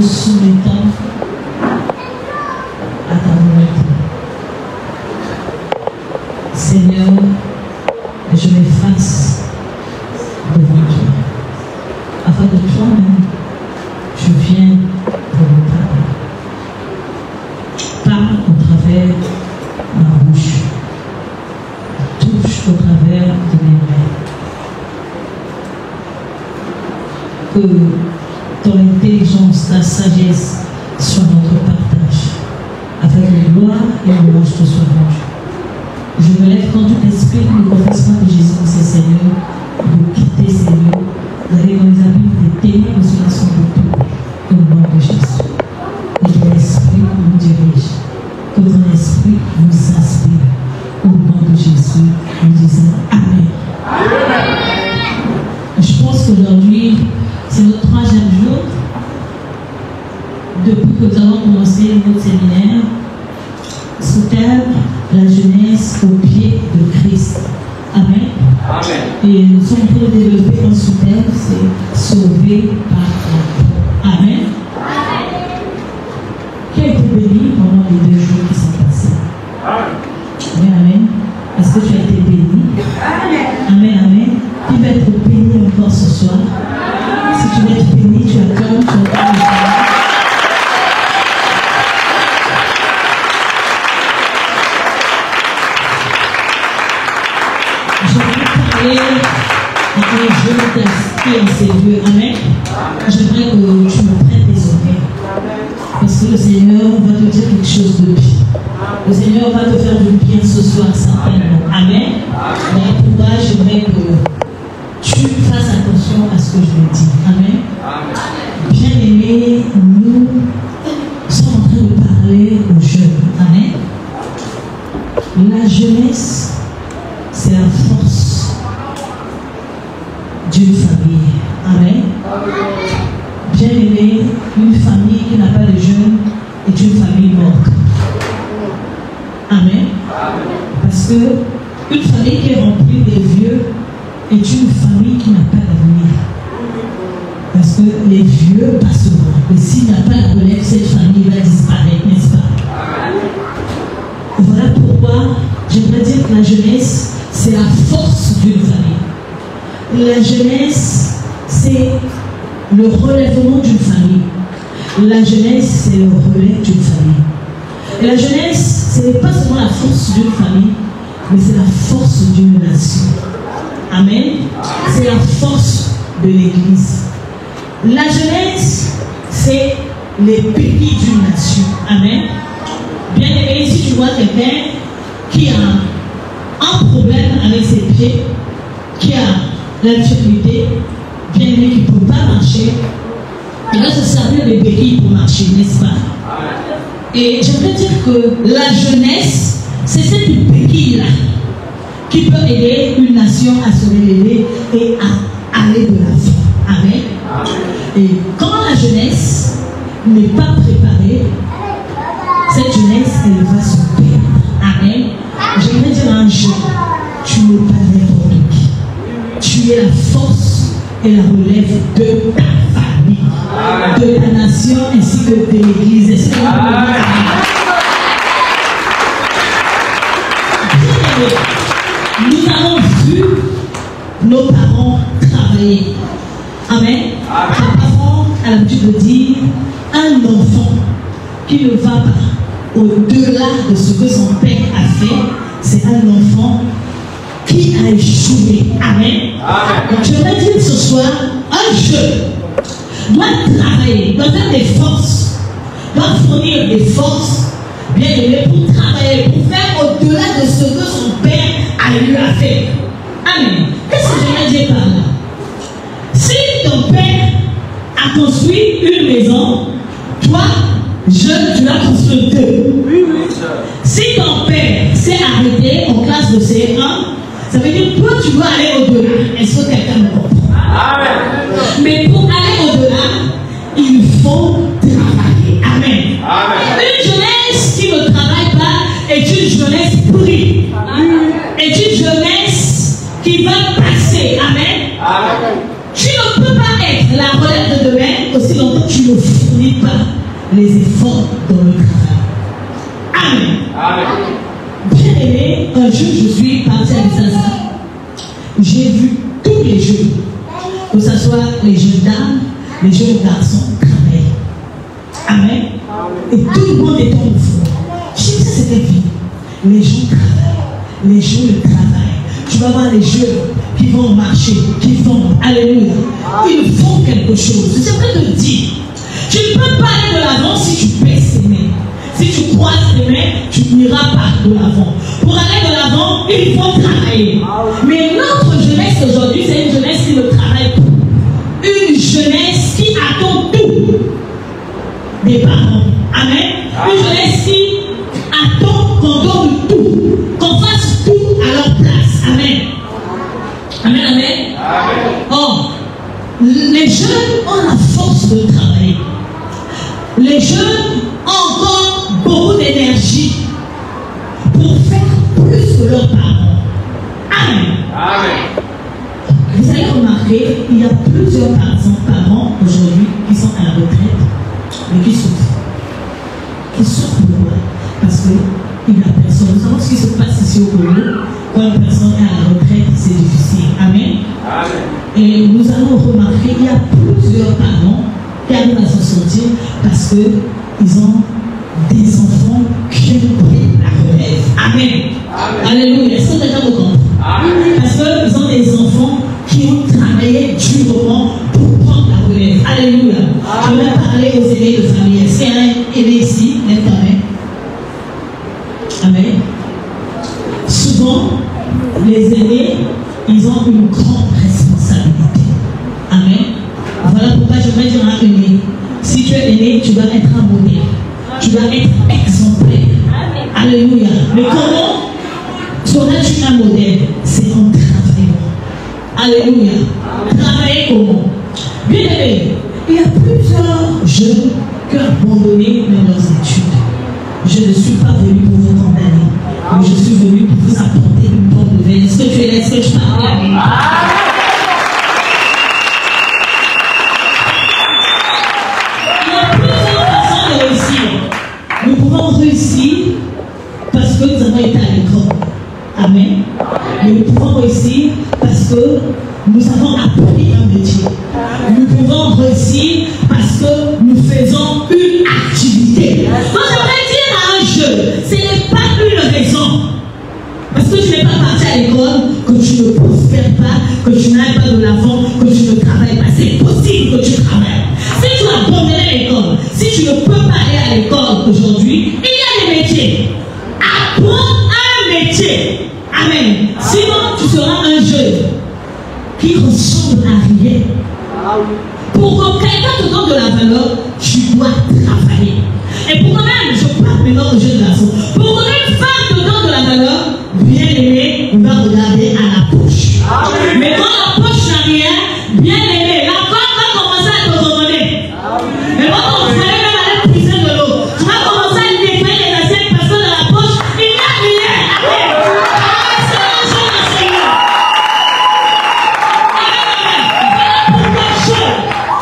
soumettons à ta volonté. Seigneur, je m'efface devant toi. Afin de toi-même, je viens pour me parler. Parle au travers ma bouche. Touche au travers de mes mains. Que ton intelligence, ta sagesse soit notre partage. Afin que gloire et louange te soient rendues. Je me lève contre tout esprit de confessement de Jésus, c'est Seigneur, de quitter ces lieux, d'aller dans les abîmes des ténèbres sur la sombre de tout, au nom de Jésus. Et que l'Esprit nous dirige, que ton Esprit nous inspire, au nom de Jésus, nous disons Amen. Amen. Je pense qu'aujourd'hui, c'est notre 3e jour depuis que nous avons commencé notre séminaire sous thème la jeunesse au pied de Christ. Amen. Amen. Et nous sommes en train de développer un sous-thème, c'est sauvé par la foi. Amen. Amen. Qui a été béni pendant les 2 jours qui sont passés? Amen. Amen. Est-ce que tu as été béni? Amen. Amen. Amen. Qui va être béni encore ce soir? Si tu veux être béni, tu acclames, tu acclames. Et je t'inspire en ces lieux. Amen. J'aimerais que tu me prêtes tes oreilles. Parce que le Seigneur va te dire quelque chose de bien. Le Seigneur va te faire du bien ce soir, certainement. Amen. Mais pour toi, j'aimerais que tu fasses attention à ce que je vais dire. Amen. Bien-aimés, nous sommes en train de parler aux jeunes. Amen. La jeunesse, c'est la force d'une famille. Amen. Bien aimé, une famille qui n'a pas de jeunes est une famille morte. Amen. Parce que une famille qui est remplie des vieux est une famille qui n'a pas d'avenir. Parce que les vieux passeront. Et s'il n'y a pas la relève, cette famille va disparaître, n'est-ce pas? Voilà pourquoi j'aimerais dire que la jeunesse, c'est la force d'une famille. La jeunesse, c'est le relèvement d'une famille. La jeunesse, c'est le relais d'une famille. Et la jeunesse, ce n'est pas seulement la force d'une famille, mais c'est la force d'une nation. Amen. C'est la force de l'Église. La jeunesse, c'est les béquilles d'une nation. Amen. Bien aimé, si tu vois quelqu'un qui a un problème avec ses pieds, qui a la difficulté, bien aimé, qui ne peut pas marcher, il va se servir des béquilles pour marcher, n'est-ce pas? Et j'aimerais dire que la jeunesse, c'est cette béquille-là qui peut aider une nation à se relever et à aller de l'avant. Amen. Et quand la jeunesse n'est pas préparée, cette jeunesse, elle va se perdre. Amen. J'aimerais dire à un jeune, tu n'es pas n'importe qui. Tu es la force et la relève de ta famille, de ta nation ainsi que de l'Église. Est-ce que vous nous avons vu nos parents travailler. Amen. Les parents ont l'habitude de dire un enfant qui ne va pas au-delà de ce que son père a fait, c'est un enfant qui a échoué. Amen. Donc je vais dire ce soir, un jeune doit travailler, doit faire des forces, doit fournir des forces, bien aimé, pour travailler, pour faire au-delà de ce que son père lui a fait. Amen. Qu'est-ce que je veux dire par là? Si ton père a construit une maison, toi, jeune, tu l'as construit 2. Si ton père s'est arrêté en classe de CE1, ça veut dire que toi, tu dois aller au-delà. Est-ce que quelqu'un me comprend? Amen. Mais pour aller au-delà, il faut travailler. Amen. Amen. Une jeunesse qui ne travaille pas est une jeunesse prise. Est une jeunesse qui va passer. Amen. Amen. Tu ne peux pas être la relève de demain aussi longtemps que tu tu ne fournis pas les efforts dans le travail. Amen. Amen. Bien aimé, un jour je suis partie à Bissassa. J'ai vu tous les jeunes, que ce soit les jeunes dames, les jeunes garçons, travailler. Amen. Et tout le monde est en mouvement. Je sais que ça c'était vie. Les gens travaillent. Les jeunes travaillent. Tu vas voir les jeunes qui vont marcher, qui vont, alléluia. Ils font quelque chose. C'est vrai de dire. Tu ne peux pas aller de l'avant si tu baisses tes mains. Si tu croises tes mains, tu n'iras pas de l'avant. Pour aller de l'avant, il faut travailler. Mais notre jeunesse aujourd'hui, c'est une jeunesse qui ne travaille pas. Une jeunesse qui attend tout des parents. Amen. Une jeunesse qui attend qu'on donne tout, qu'on fasse tout à leur place. Amen. Amen, amen. Or, les jeunes ont la force de travailler. Les jeunes ont encore beaucoup d'énergie pour faire plus que leurs parents. Amen. Amen. Vous allez remarquer, il y a plusieurs parents aujourd'hui qui sont à la retraite, mais qui souffrent. Qui souffrent pourquoi? Parce qu'il n'y a personne. Nous savons ce qui se passe ici au Congo. Quand une personne est à la retraite, c'est difficile. Amen. Amen. Et nous allons remarquer qu'il y a plusieurs parents qui arrivent à s'en sortir parce qu'ils ont des enfants qui ont pris la relève. Amen. Amen. Alléluia. Est-ce que quelqu'un me comprend? Parce qu'ils ont des enfants qui ont travaillé durement pour prendre la relève. Alléluia. Je vais parler aux aînés de famille. Est-ce qu'il y a un aîné ici? Lève ta main. Amen. Souvent, les aînés, ils ont une grande responsabilité. Amen. Voilà pourquoi je vais dire à un aîné. Si tu es aîné, tu dois être un modèle. Tu dois être exemplaire. Alléluia. Mais comment seras-tu un modèle? C'est en travaillant. Alléluia. Travailler comment? Bien aimé, il y a plusieurs jeunes qui ont abandonné leurs études. Je ne suis pas venu pour vous condamner, mais je suis venu pour vous apporter une bonne nouvelle. Est-ce que tu es là? Est-ce que je parle à vous? Il y a plusieurs façons de réussir. Nous pouvons réussir parce que nous avons été à l'école. Amen. Mais nous pouvons réussir parce que nous avons appris un métier. Nous pouvons réussir parce que nous faisons une activité. Donc j'aimerais dire à un jeune, ce n'est pas une raison. Parce que tu n'es pas parti à l'école, que tu ne prospères pas, que tu n'ailles pas de l'avant, que tu ne travailles pas. C'est possible que tu travailles. Si tu as abandonné l'école, si tu ne peux pas aller à l'école aujourd'hui, il y a des métiers. Apprends un métier. Amen. Sinon, tu seras un jeune qui ressemble à rien. Pour que quelqu'un te donne de la valeur, tu dois travailler. Et pour même, je parle maintenant aux jeunes garçons, pour que une femme te donne de la valeur, bien aimé, on va regarder à la poche. Mais quand la poche n'a rien, bien aimé, la femme va commencer à te demander. Mais quand on va même aller puiser de l'eau, tu vas commencer à nettoyer les assiettes parce que dans la poche, il n'y a rien.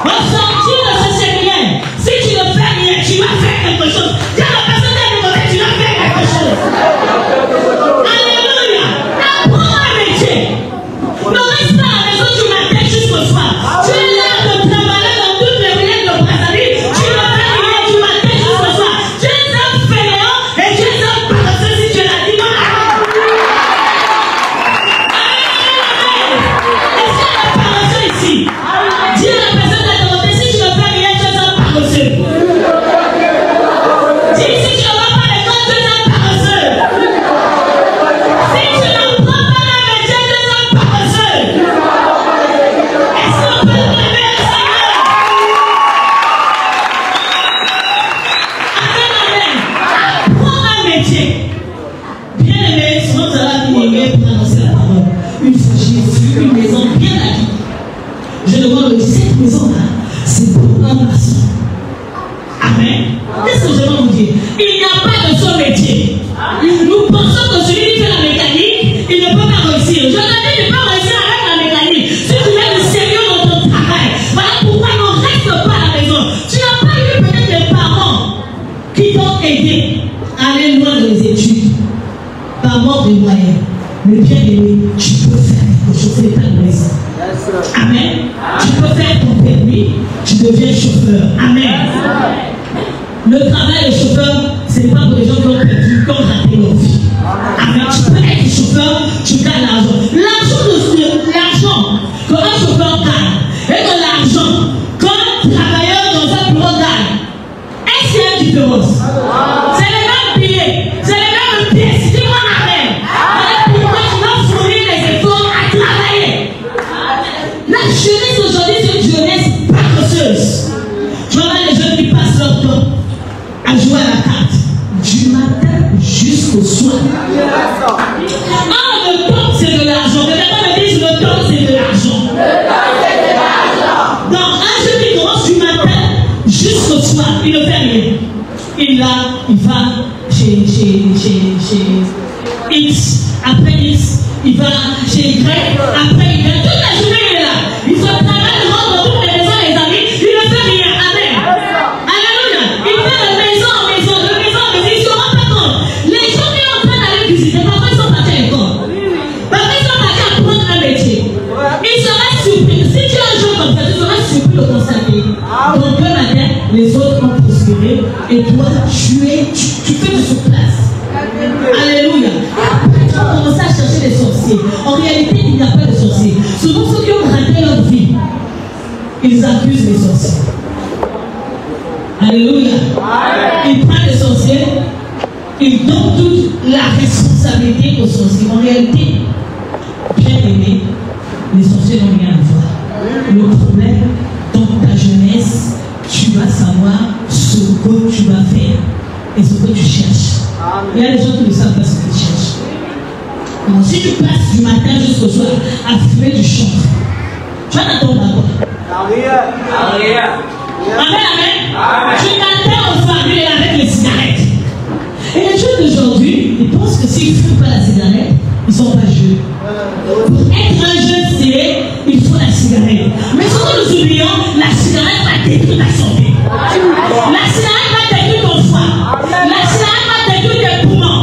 Ressentir de ce séminaire. Si tu ne fais rien, tu vas faire quelque chose. Dis à la personne qui est de côté, tu vas faire quelque chose. Alléluia. Apprends un métier. Ne reste pas à la maison du matin jusqu'au soir. Tu es là de travailler dans toutes les villes de Brazzaville. Tu ne fais rien du matin jusqu'au soir. Tu es un fainéant et tu es un paresseux si tu l'as dit. Est-ce qu'il y a un paresseux ici? Dis à la personne qui est de côté, si tu ne fais rien, tu es un paresseux. Dis si tu ne vas pas à l'école, tu es un paresseux. Si tu ne prends pas la métier, tu es un paresseux. Est-ce qu'on peut lever le Seigneur? Amen, amen. Prends un métier. Bien aimé, souvent ça va venir pour annoncer la parole. Une fois j'ai vu une maison bien habillée. Je demande de cette maison-là, c'est pour un maçon. Amen. Qu'est-ce que je vais vous dire? Il n'y a pas de son métier. Nous pensons que celui qui fait la mécanique, il ne peut pas réussir. Je te dis, tu peux réussir avec la mécanique. Si tu mets du sérieux dans ton travail, voilà pourquoi ne reste pas à la maison. Tu n'as des moyens. Mais bien aimé, tu peux faire quelque chose, c'est ta maison. Amen. Tu peux faire ton permis, tu deviens chauffeur. Amen. Le travail de chauffeur, ce n'est pas pour les gens qui ont perdu, qui ont raté leur vie. Amen. Tu peux être chauffeur, tu gagnes l'argent. L'argent qu'un chauffeur gagne et que l'argent qu'un travailleur dans un bureau gagne, est-ce qu'il y a une différence? C'est les mêmes billets, c'est les mêmes pièces. Dis-moi amen. Voilà pourquoi tu dois fournir les efforts à travailler. La jeunesse aujourd'hui, c'est une jeunesse paresseuse. Tu vois les jeunes qui passent leur temps à jouer à la carte du matin jusqu'au soir. Le temps c'est de l'argent. Quelqu'un me dit le temps c'est de l'argent. Donc un jeune qui commence du matin jusqu'au soir, il ne fait rien. Il va chez X, après X, il va chez Y, après Y. Toute la journée il est là. Il se travaille, il rentre dans toutes les maisons, les amis, il ne fait rien. Amen. Alléluia. Il fait de maison en maison, de maison en maison, il ne se rend pas compte. Les gens qui sont en train d'aller visiter, parfois ils sont partis à l'école. Parfois ils sont partis à prendre un métier. Ils seraient surpris. Si tu as un jour comme ça, tu serais surpris de constater. Donc le matin, les autres ont prospéré et toi, tu fais de sur place. Alléluia. Après, tu vas commencer à chercher des sorciers. En réalité, il n'y a pas de sorciers. Souvent, ceux qui ont raté leur vie, ils accusent les sorciers. Alléluia. Ils prennent les sorciers, ils donnent toute la responsabilité aux sorciers. En réalité, bien aimé, les sorciers n'ont rien à voir. Le problème, dans ta jeunesse, tu vas savoir ce que tu vas faire et ce que tu cherches. Il y a des gens qui ne savent pas ce qu'ils cherchent. Donc, si tu passes du matin jusqu'au soir à fumer du chanvre, tu vas t'attendre à quoi? Amen, amen. Tu t'attends aux familles avec les cigarettes. Et les jeunes d'aujourd'hui, ils pensent que s'ils ne fument pas la cigarette, ils ne sont pas jeunes. Pour être un jeune, il faut la cigarette. Mais ce que nous oublions, la cigarette va détruire ta santé. La cigarette va détruire ton foie. La cigarette va détruire tes poumons.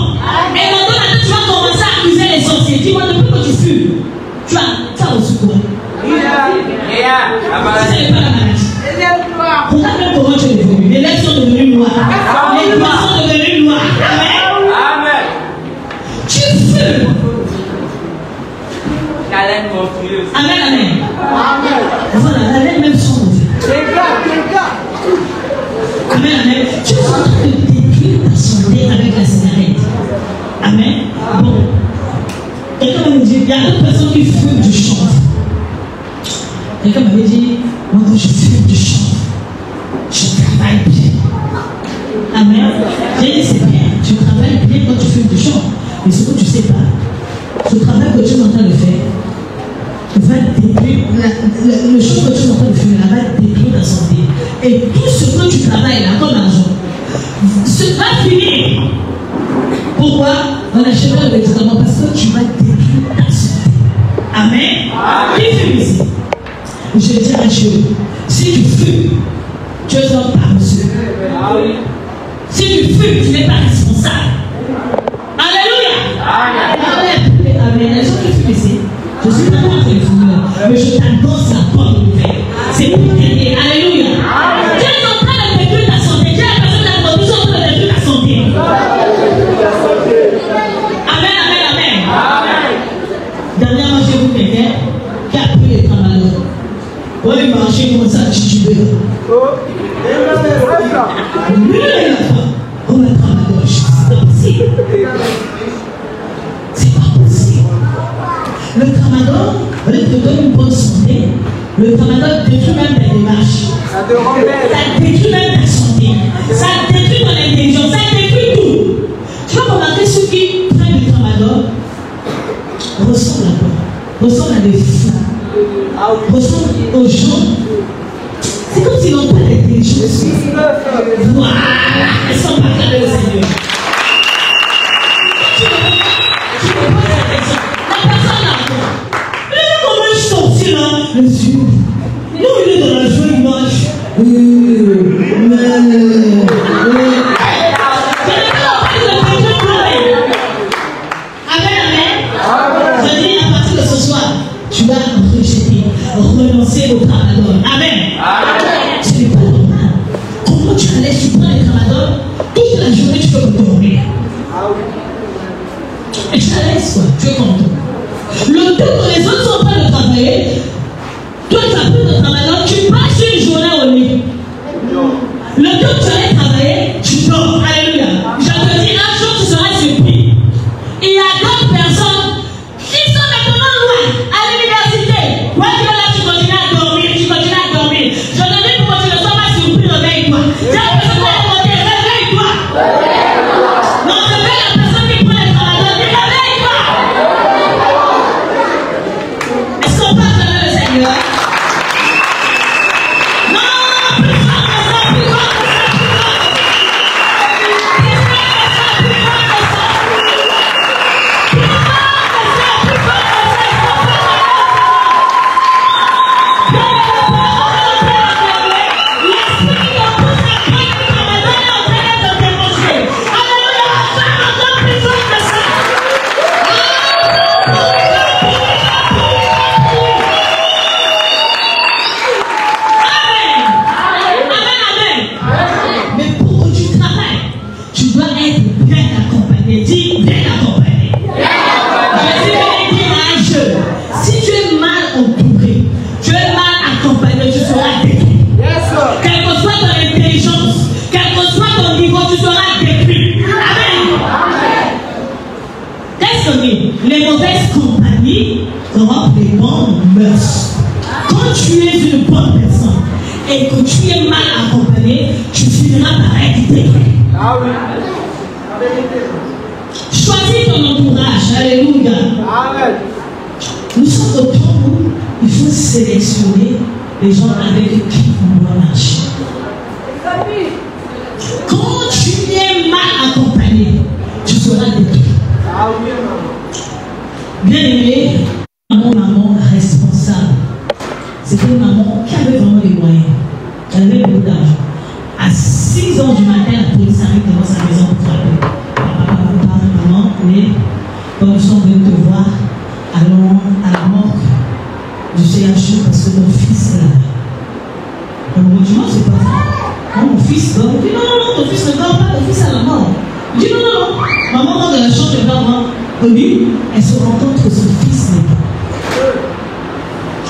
Et maintenant, tu vas commencer à accuser les sorciers. Dis-moi, depuis que tu fumes, tu as reçu quoi? Ce n'est pas la maladie. Regarde même comment tu es devenu. Les lèvres sont devenues noires. Les doigts sont devenus noirs. Amen. Tu fumes. Amen, amen. Voilà, la laine même sont mauvais. Amen, amen. Tu es en train de détruire ta santé avec la cigarette. Amen. Bon. Quelqu'un m'avait dit, il y a d'autres personnes qui fument du chanvre. Quelqu'un m'avait dit, moi quand je fume du chanvre, je travaille bien. Amen. J'ai dit, c'est bien, tu travailles bien quand tu fumes du chanvre. Mais ce que tu ne sais pas, ce travail que tu es en train de faire, va détruire, le chose que tu es en train de fumer là va détruire ta santé. Et tout ce que tu travailles là comme argent, ce va finir. Pourquoi? On achète le médicament parce que tu vas détruire ta santé. Amen. Qui fume ici? Je dis à Dieu, si tu fumes, tu es un paresseux. Si tu fumes, tu n'es pas responsable. Alléluia. Amen. Les gens qui fument ici, je suis pas contre les fumeurs, mais je t'annonce la bonne nouvelle. C'est pour t'aider. Alléluia. Tu es en train de détruire ta santé. Tu es la personne de la production en train de détruire ta santé. Amen, amen, amen. Dernièrement, j'ai vu quelqu'un qui a pris les tramadol. On est marché comme ça, titubé. Lui, il n'a pas. On a tramadol. C'est pas possible. C'est pas possible. Le tramadol, au lieu de te donner une bonne santé, le tramadol détruit même ta démarche. Ça détruit même ta santé. Ça détruit ton intelligence. Ça détruit tout. Tu vas remarquer ceux qui prennent du tramadol ressemblent à quoi? Ressemblent à des fous. Ressemblent aux gens. C'est comme s'ils n'ont pas d'intelligence. Voilà. Ils sont pas capables de Seigneur. Tu ne peux pas faire ça. La personne là. Comment je sortis là? Les yeux. Non, il est dans la joie, il marche. Amen, pardonnes, toute la journée tu peux dormir. Et tu la laisses quoi, tu es content. Le temps que les autres sont en train de travailler, toi tu as pris de travail, donc tu passes une journée au lit. Le temps que tu allais travailler, tu dors. Alléluia. Je te dis, un jour tu seras surpris. Il y a d'autres personnes qui sont maintenant loin à l'université. Toi tu es là, tu continues à dormir, tu continues à dormir. Je te dis pour que tu ne sois pas surpris, réveille-toi. J'ai la personne qui est montée, réveille-toi. Non, réveille la personne qui prend les travailleurs, dis réveille-toi. Est-ce qu'on parle de le Seigneur? Les mauvaises compagnies corrompent les bonnes mœurs. Quand tu es une bonne personne et que tu es mal accompagné, tu finiras par être détruit. Ah oui. Choisis ton entourage. Alléluia. Amen. Nous sommes au temps où il faut sélectionner les gens avec qui on doit marcher. Quand tu es mal accompagné, tu seras détruit. Ah oui. Bien aimé, maman responsable. C'était une maman qui avait vraiment les moyens. Elle avait beaucoup d'argent. À 6 h du matin, la police arrive devant sa maison pour frapper. Papa, maman, mais quand nous sommes venus te voir, allons à la morgue du CHU parce que mon fils là. On me dit non, c'est pas ça. Non, mon fils dort. Il dit non, ton fils ne dort pas, ton fils à la mort. Il dit non. Maman rentre de la chambre de maman. Lui, elle se rend compte que son fils n'est pas.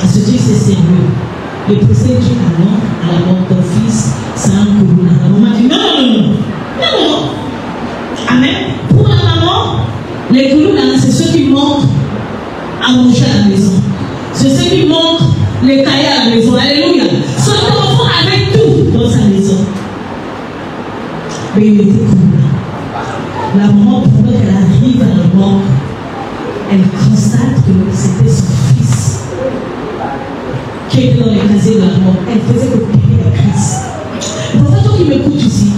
Elle se dit c'est sérieux. Le procès dit non, à la mort de ton fils, c'est un couple. La maman dit non. Amen. Pour la maman, les coulous, c'est ceux qui manquent à manger à la maison. C'est ceux qui manquent les cahiers à la maison. Alléluia. Son enfant avait tout dans sa maison. Mais il était cool. La maman, pendant qu'elle arrive à la mort, elle constate que c'était son fils qui était dans les casiers de la mort. Elle faisait que payer la crise. Pour toi qui m'écoutes ici,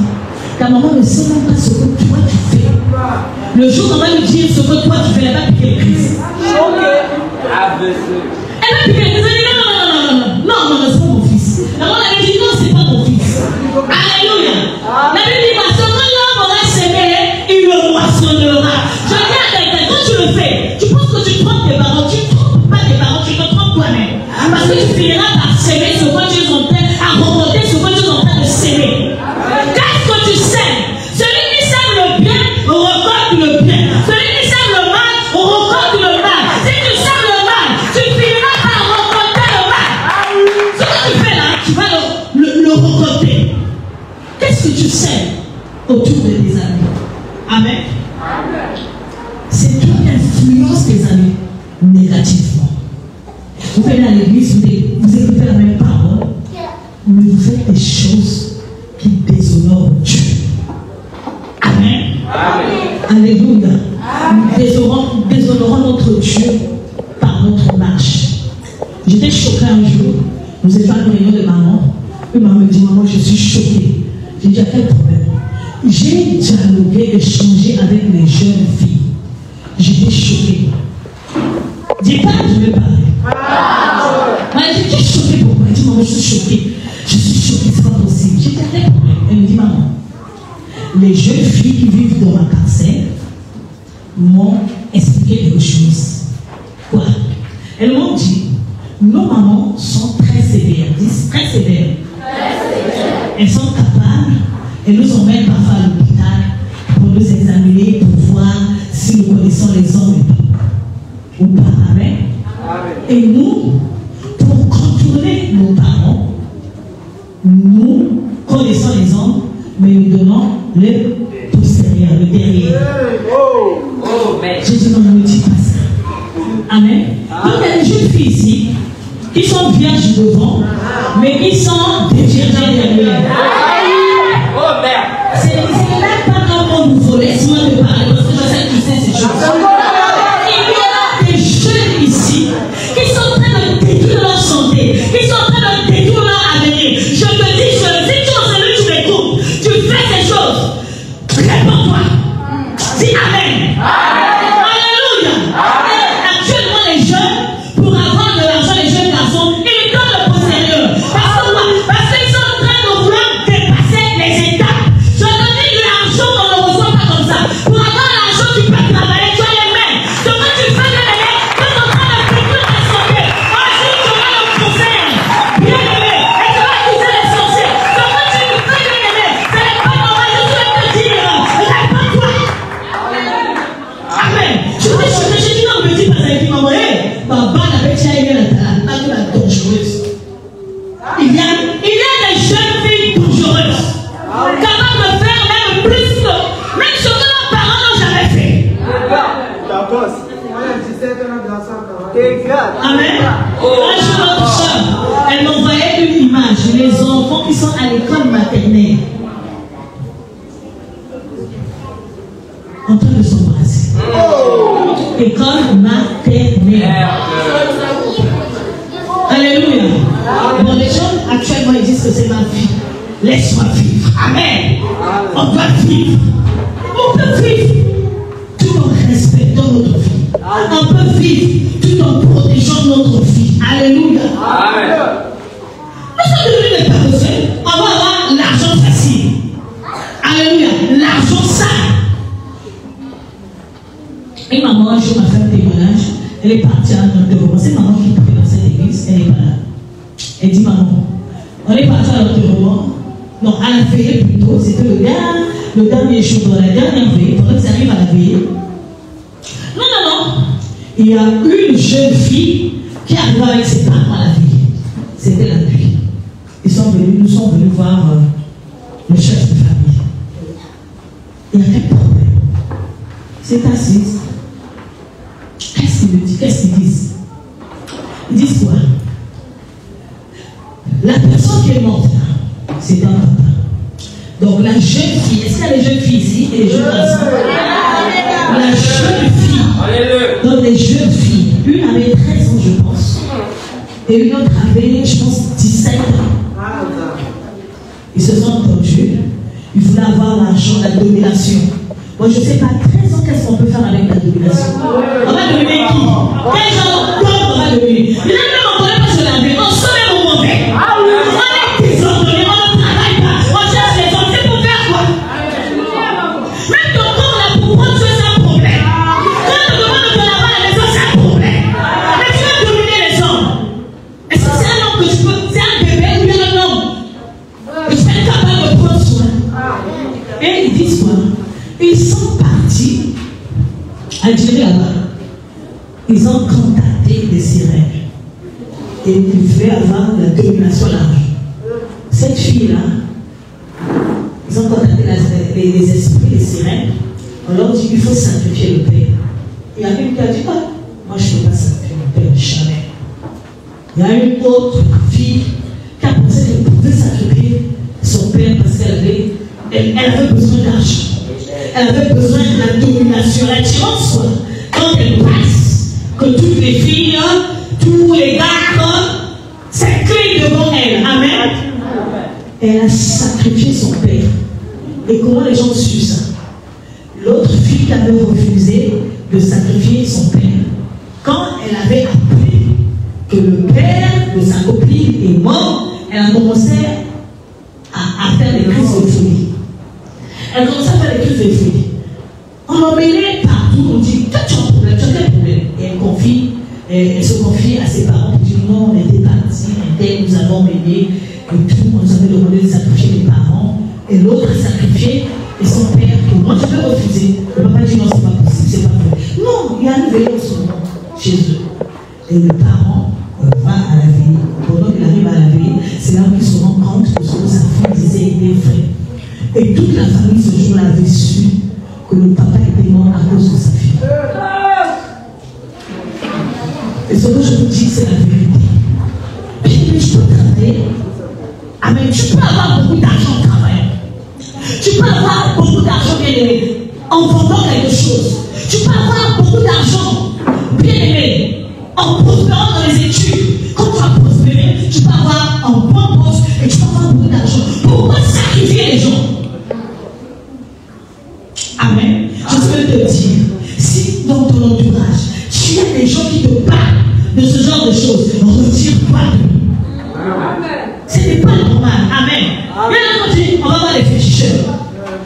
ta maman ne sait même pas ce que toi tu fais. Le jour où on va lui dire ce que toi tu fais, elle va piquer la crise. Elle va piquer la crise. Elle dit non, c'est pas mon fils. La maman elle dit non, c'est pas mon fils. Alléluia. La Bible dit parce que quand l'homme aura semé, il le moissonnera. Je dis à quelqu'un, quand tu le fais, tu penses que tu trompes tes parents, tu ne trompes pas tes parents, tu te trompes toi-même. Parce que tu finiras par s'aimer ce que tu es en train à remonter ce que tu es en train de s'aimer. Qu'est-ce que tu sèmes? Celui qui sème le bien, récolte le bien. Celui qui sème le mal, récolte le mal. Si tu sèmes le mal, tu finiras par récolter le mal. Ce que tu fais là, tu vas le récolter. Qu'est-ce que tu sèmes autour de tes amis? Amen. C'est toi qui influences tes amis négativement. Vous venez à l'église, vous écoutez la même parole, mais vous faites des choses qui déshonorent Dieu. Amen. Alléluia. Nous déshonorons notre Dieu par notre marche. J'étais choquée un jour, nous étions à une réunion de maman. Et maman me dit, maman, je suis choquée. J'ai dit, à quel problème? J'ai dialogué, échangé avec les jeunes filles. J'étais choquée. Dis pas que je vais parler. J'étais choquée pourquoi? Elle dit, maman, je suis choquée. Je suis choquée, c'est pas possible. J'ai dit, à quel problème? Elle me dit, maman, les jeunes filles qui vivent dans ma parcelle m'ont expliqué quelque chose. Quoi? Elles m'ont dit, nos mamans sont très sévères. Disent très sévères. Elles sont capables Elle nous emmène parfois à l'hôpital pour nous examiner, pour voir si nous connaissons les hommes ou pas. Amen. Et nous, pour contourner nos parents, nous connaissons les hommes, mais nous donnons le postérieur, le derrière. Jésus ne nous dit pas ça. Amen. Donc il y a des jeunes filles ici qui sont vierges devant, mais qui sont des vierges derrière. C'est là pas comme on vous laisse-moi te parler parce que je sais que tu sais ces choses. Il y a des jeunes ici qui sont en train de détruire leur santé, qui sont en train de détruire leur avenir. Je te dis, si tu es celui tu m'écoutes, tu fais ces choses, réponds-toi. Dis Amen. Alléluia. Actuellement, les jeunes, pour avoir de l'argent, les jeunes garçons, ils donnent le postérieur. Parce que quoi? Parce qu'ils sont en train de vouloir dépasser les étapes. Je te dis, l'argent, on ne le reçoit pas comme ça. Pour avoir l'argent, tu peux travailler, tu as les mains. Donc quand tu fais les mains, tu es en train de détruire ta santé. Ensuite, tu auras le conseil. Bien aimé. Et tu vas accuser les sorciers. Donc quand tu fais les mains, ce n'est pas normal. Je souhaite te dire, réponds-toi. Amen. Je dis non, me dis pas ça qui m'a envoyé. Baba n'a pas été aimé la dangereuse. Il y a des jeunes filles dangereuses, capables de faire même plus que même ce que leurs parents n'ont jamais fait. Amen. Un jour, notre soeur, elle m'envoyait une image, les enfants qui sont à l'école maternelle, en train de s'embrasser. École maternelle. Alléluia. Bon, les gens actuellement ils disent que c'est ma vie. Laisse-moi vivre. Amen. On doit vivre. On peut vivre tout en respectant notre vie. On peut vivre tout en protégeant notre vie. Alléluia. Amen. Nous sommes devenus des paresseux. On va avoir l'argent facile. Alléluia. L'argent sale. Et maman, un jour, m'a fait un témoignage. Elle est partie à un enterrement. C'est maman qui prie dans cette église. Elle n'est pas là. Elle dit, maman, on est parti à l'enterrement. Non, à la veille plutôt. C'était le dernier jour, dans la dernière veille. Pendant que ça arrive à la veille. Non. Il y a une jeune fille qui arrive avec ses parents à la veille. C'était la nuit. Nous sont venus voir le chef de famille. Il y a quel problème? C'est assise. Qu'est-ce qu'ils me disent? Qu'est-ce qu'ils disent? Ils disent quoi? La personne qui est morte là, c'est un papa. Donc la jeune fille, est-ce qu'il y a des jeunes filles ici et des jeunes garçons? La jeune fille, donc les jeunes filles, une avait 13 ans je pense, et une autre avait, je pense, 17 ans. Ils se sont entendus, ils voulaient avoir l'argent, la domination. Moi je ne sais pas, 13 ans, qu'est-ce qu'on peut faire avec la domination? On va dominer qui? Quel genre d'homme on va dominer? Les gens ne connaissent pas se laver, on se met au mauvais. On est désordonné, on ne travaille pas, on cherche les hommes, c'est pour faire quoi? Même ton corps là, pour prendre soin, c'est un problème. Quand on te demande de te laver à la maison, c'est un problème. Mais tu vas dominer les hommes. Est-ce que c'est un homme que tu peux, c'est un bébé ou bien un homme que tu es capable de prendre soin? Et ils disent quoi? Ils sont partis à Algérie là-bas. Ils ont contacté des sirènes. Et ils voulaient avoir la domination large. Cette fille-là, ils ont contacté les esprits, les sirènes. On leur dit qu'il faut sacrifier le père. Il y a une qui a dit, ah, moi je ne peux pas sacrifier mon père, jamais. Il y a une autre fille qui a pensé qu'elle pouvait sacrifier son père parce qu'elle avait besoin d'argent. Elle avait besoin de la domination, la tirance. Quand elle passe, que toutes les filles, tous les gars, s'inclinent devant elle. Amen. Elle a sacrifié son père. Et comment les gens ont su ça? L'autre fille avait refusé de sacrifier son père. Quand elle avait appris que le père de sa copine est mort, elle a commencé à faire des crises de folie. Elle commence à faire des crises de folie. On l'emmène partout, on dit, tu as un problème, tu as quel problème? Et elle se confie à ses parents, elle dit, non, on était partis, nous avons mené, et tout, on nous avait demandé de sacrifier les parents, et l'autre est sacrifié, et son père, que moi je peux refuser. Le papa dit non, c'est pas possible, c'est pas vrai. Non, il y a une veille en ce moment chez eux. Et le parent va à la veille. Pendant qu'il arrive à la veille, c'est là qu'il se rend compte que ce que sa fille disait était vrai. Et toute la famille ce jour-là avait su que le papa était mort à cause de sa fille. Et ce que je vous dis, c'est la vérité. Mais je peux travailler. Amen. Tu peux avoir beaucoup d'argent en travaillant. Tu peux avoir beaucoup d'argent, bien aimé, en vendant quelque chose. Tu peux avoir beaucoup d'argent, bien aimé, en prospérant dans les études. Quand tu vas prospérer, tu peux avoir un bon poste et tu peux avoir beaucoup d'argent. Pourquoi sacrifier les gens? Amen. Je peux te dire, si dans ton entourage, tu as des gens qui te parlent de ce genre de choses, retire-toi de lui. Ce n'est pas normal. Amen. Maintenant, on va voir les féticheurs.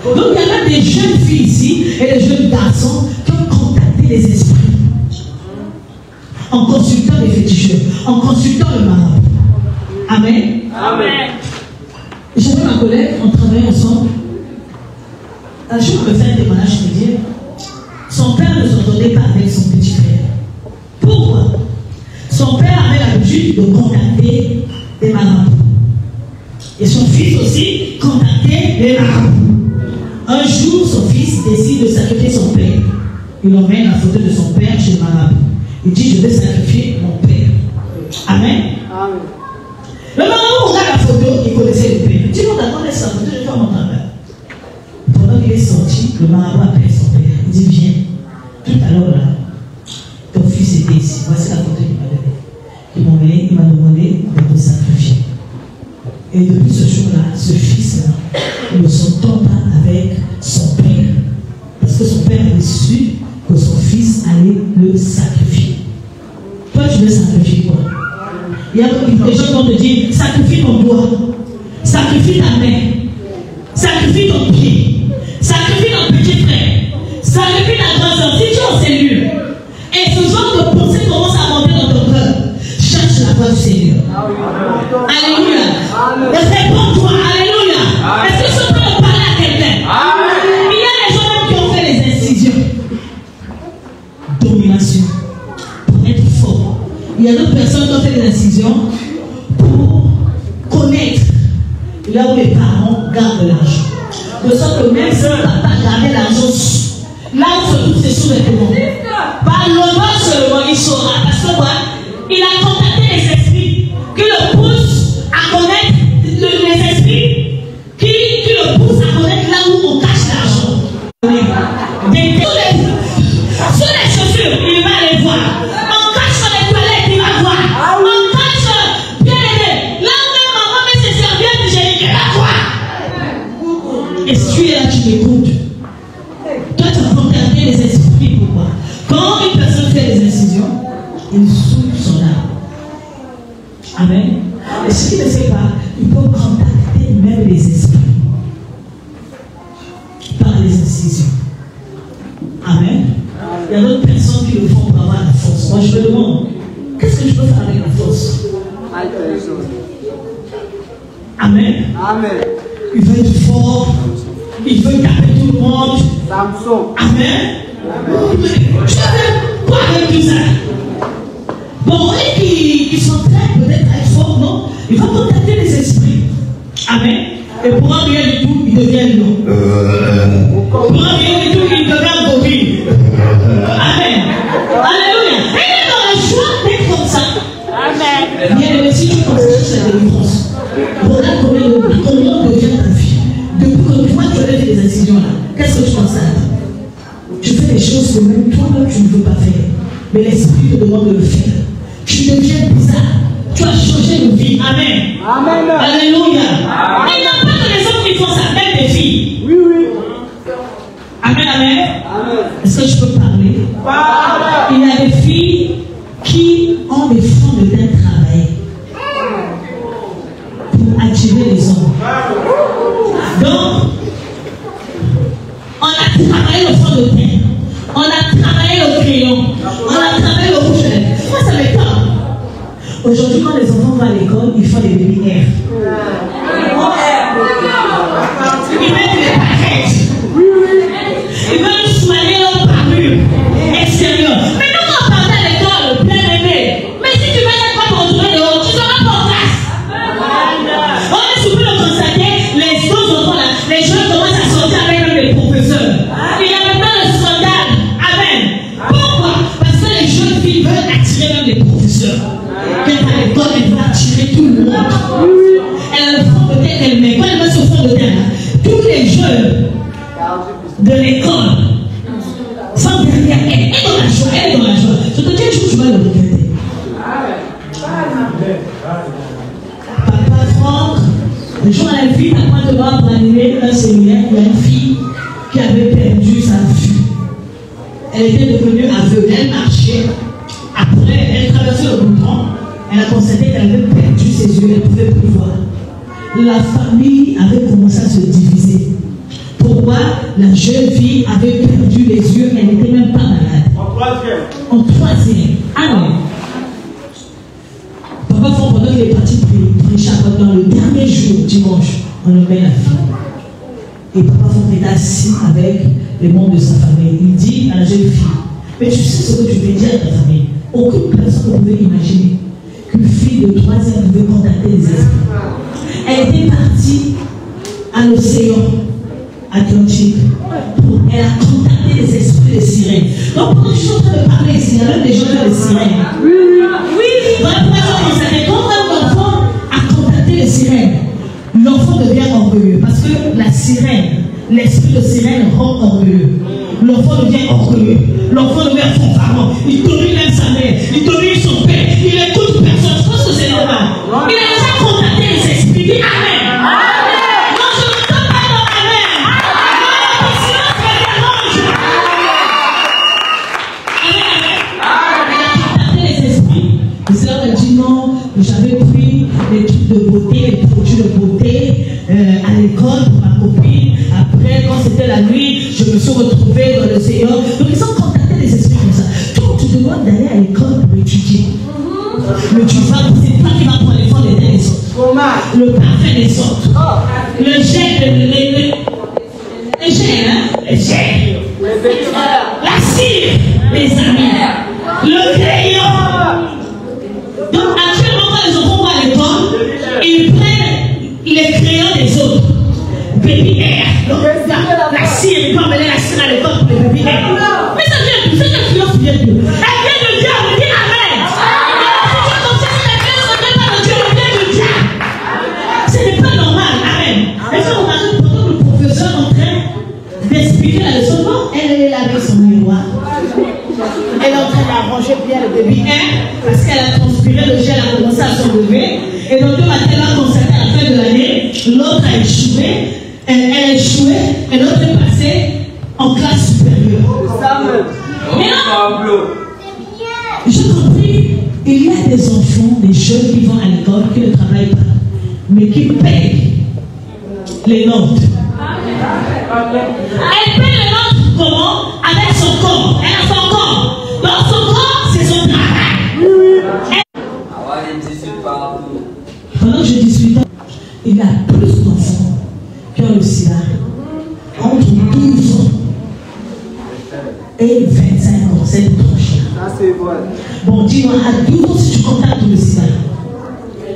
Donc, il y a même des jeunes filles ici et des jeunes garçons qui ont contacté les esprits en consultant les féticheurs, en consultant le marabout. Amen. Amen. J'avais ma collègue, on travaillait ensemble. Un jour, on me fait un témoignage, je me dis, son père ne s'entendait pas avec son petit frère. Pourquoi? Son père avait l'habitude de contacter des marabouts. Et son fils aussi contactait les marabouts. Un jour, son fils décide de sacrifier son père. Il emmène la photo de son père chez le marabout. Il dit, je vais sacrifier mon père. Amen. Amen. Le marabout regarde la photo, il connaissait le père. Il dit, non, d'accord, laisse la photo, je vais faire mon travail. Pendant qu'il est sorti, le marabout appelle son père. Il dit, viens. Tout à l'heure, là, ton fils était ici. Voici la photo qu'il m'a donnée. Il m'a demandé de te sacrifier. Et depuis ce jour-là, ce fils-là, il ne s'entend pas avec son père. Parce que son père avait su que son fils allait le sacrifier. Toi, tu veux sacrifier quoi? Il y a des gens qui vont te dire, sacrifie ton doigt, sacrifie ta main, sacrifie ton pied, sacrifie ton petit frère, sacrifie ta grande soeur. Si tu es en cellule, et ce genre de pensée commence à monter dans ton cœur, cherche la voix du Seigneur. Alléluia. Réponds-toi. Alléluia. Est-ce que je peux en parler à quelqu'un? Il y a des gens même qui ont fait les incisions. Domination. Pour être fort. Il y a d'autres personnes qui ont fait des incisions pour connaître là où les parents gardent l'argent. De sorte que même si papa gardait l'argent, là où se trouvent ses sous-vêtements, par l'honneur seulement, il saura. Parce que quoi? Il a contacté les esprits qui le poussent à connaître les esprits qui le poussent à connaître là où on cache l'argent. Sur les chaussures, il va les voir. On cache sur les toilettes, il va voir. On cache, bien aimé, là où même maman met ses serviettes hygiéniques, il va voir. Et si tu es là, tu m'écoutes. Toi, tu vas regarder les esprits. Pourquoi? Quand une personne fait des incisions, il souffle son âme. Amen. Et ce qui ne sait pas, il peut contacter même les esprits par les incisions. Amen. Il y a d'autres personnes qui le font pour avoir la force. Moi, je me demande, qu'est-ce que je peux faire avec la force? Amen. Amen. Il veut être fort. Il veut taper tout le monde. Samson. Amen. Je fais quoi avec tout ça? Bon, et qui s'entraînent peut-être à être fort, non? Il va contacter les esprits. Amen. Et pour un rien du tout, il devient lion. Pour un rien du tout, il devient bovine. Amen. Alléluia. Et il est dans la joie d'être comme ça. Amen. Bien, si tu constates la délivrance, regarde comment devient ta vie. Depuis que toi, tu as fait des incisions là, qu'est-ce que tu constates? Tu fais des choses que même toi-même tu ne veux pas faire. Mais l'esprit te demande de le faire. Tu deviens bizarre. Tu as changé de vie. Amen. Amen. Alléluia. Amen. Il n'y a pas que les hommes qui font ça, même des filles. Oui, oui. Amen, amen. Est-ce que je peux parler? Il y a des filles qui ont des fonds de teint travaillés pour attirer les hommes. Donc, on a travaillé le fond de teint. On a travaillé le crayon. On a travaillé le rouge. Moi, ça m'étonne. Aujourd'hui, quand les enfants vont à l'école, ils font des baby air. de l'école, sans derrière elle, est dans la joie, elle est dans la joie. Je te dis un jour, tu vas le regretter. Papa Franck, le jour à la fille, à point de voir pour animer un séminaire, il y a une fille qui avait perdu sa vue. Elle était devenue aveugle, elle marchait. Après, elle traversait le goudron, elle a constaté qu'elle avait perdu ses yeux, elle ne pouvait plus voir. La famille avait commencé à se diviser. Pourquoi? La jeune fille avait perdu les yeux, elle n'était même pas malade. En troisième. Amen. Papa Franck, pendant qu'il est parti prêcher dans le dernier jour, dimanche, on nommait la fille. Et Papa Franck était assis avec les membres de sa famille. Il dit à la jeune fille, mais tu sais ce que tu veux dire à ta famille? Aucune personne ne pouvait imaginer qu'une fille de 3 ans pouvait contacter les esprits. Elle était partie à l'océan Atlantique. Elle a contacté les esprits de sirènes. Donc pendant que je suis en train de parler ici, il y a même des gens qui ont des sirènes. Oui, voilà pourquoi quand un enfant a contacté les sirènes, l'enfant devient orgueilleux. Parce que la sirène, l'esprit de sirène rend orgueilleux. L'enfant devient orgueilleux. L'enfant devient fanfaron. Il domine même sa mère. Il domine son père. Il écoute personne. Je pense que c'est normal. Il a déjà contacté les esprits. Dis Amen. Amen. Non, je ne peux pas dans Amen. Amen. Sinon, ça dérange. Amen. Il a contacté les esprits. Et c'est là où elle dit non, j'avais pris les trucs de beauté, les produits de beauté à l'école pour ma copine. Après, quand c'était la nuit, je me suis retrouvée dans l'océan. Donc, ils ont contacté les esprits comme ça. Toi, tu te demandes d'aller à l'école pour étudier. Mais tu vas, c'est toi qui vas prendre l'effort des uns les autres. Le parfait des autres. Le gel, les gels, hein? Les gels. La cire, les amis. Le crayon. Donc, actuellement, quand les enfants vont à l'école, ils prennent les crayons des autres. Baby air. Donc, la cire, ils peuvent emmener la cire à l'école pour le baby air. Mais ça vient d'où? C'est une influence qui vient d'où? Elle vient de Dieu, on dit Amen. Ce n'est pas normal, Amen. Et ça, on arrive pendant que le professeur est en train d'expliquer la leçon. Non, elle est là avec son miroir. Elle est en train d'arranger bien le baby air parce qu'elle a transpiré, le gel a commencé à s'enlever. Et donc, deux matins, elle va constater à la fin de l'année, l'autre a échoué. Elle a échoué et l'autre est passée en classe supérieure. Maintenant, j'ai compris, il y a des enfants, des jeunes qui vont à l'école, qui ne travaillent pas, mais qui payent les notes. Elle paye les notes comment? Avec son corps. Elle a son corps. Dans son corps, c'est son travail. Pendant que je discute, il y a plus d'enfants qui ont le sida entre 12 ans et 25 ans. C'est trop cher. Bon, dis-moi, à 12 ans, si tu contactes le sida,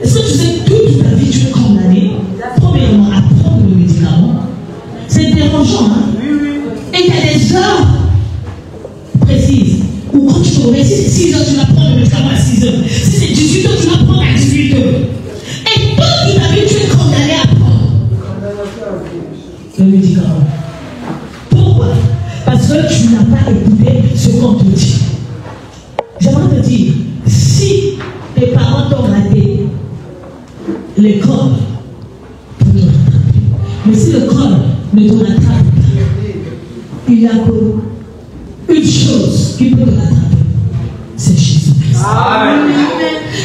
est-ce que tu sais que toute ta vie, tu es condamné, premièrement, à prendre le médicament? C'est dérangeant, hein? Et il y a des heures précises où quand tu te réveilles, si c'est 6 heures, tu vas prendre le médicament à 6 heures. Si c'est 18 heures, tu vas prendre à 18 heures. Et toute ta vie, tu es condamné à prendre le médicament. Pourquoi? Parce que tu n'as pas écouté ce qu'on te dit. J'aimerais te dire, si tes parents t'ont raté, l'école peut te rattraper. Mais si l'école ne te rattrape pas, il y a une chose qui peut te rattraper, c'est Jésus-Christ.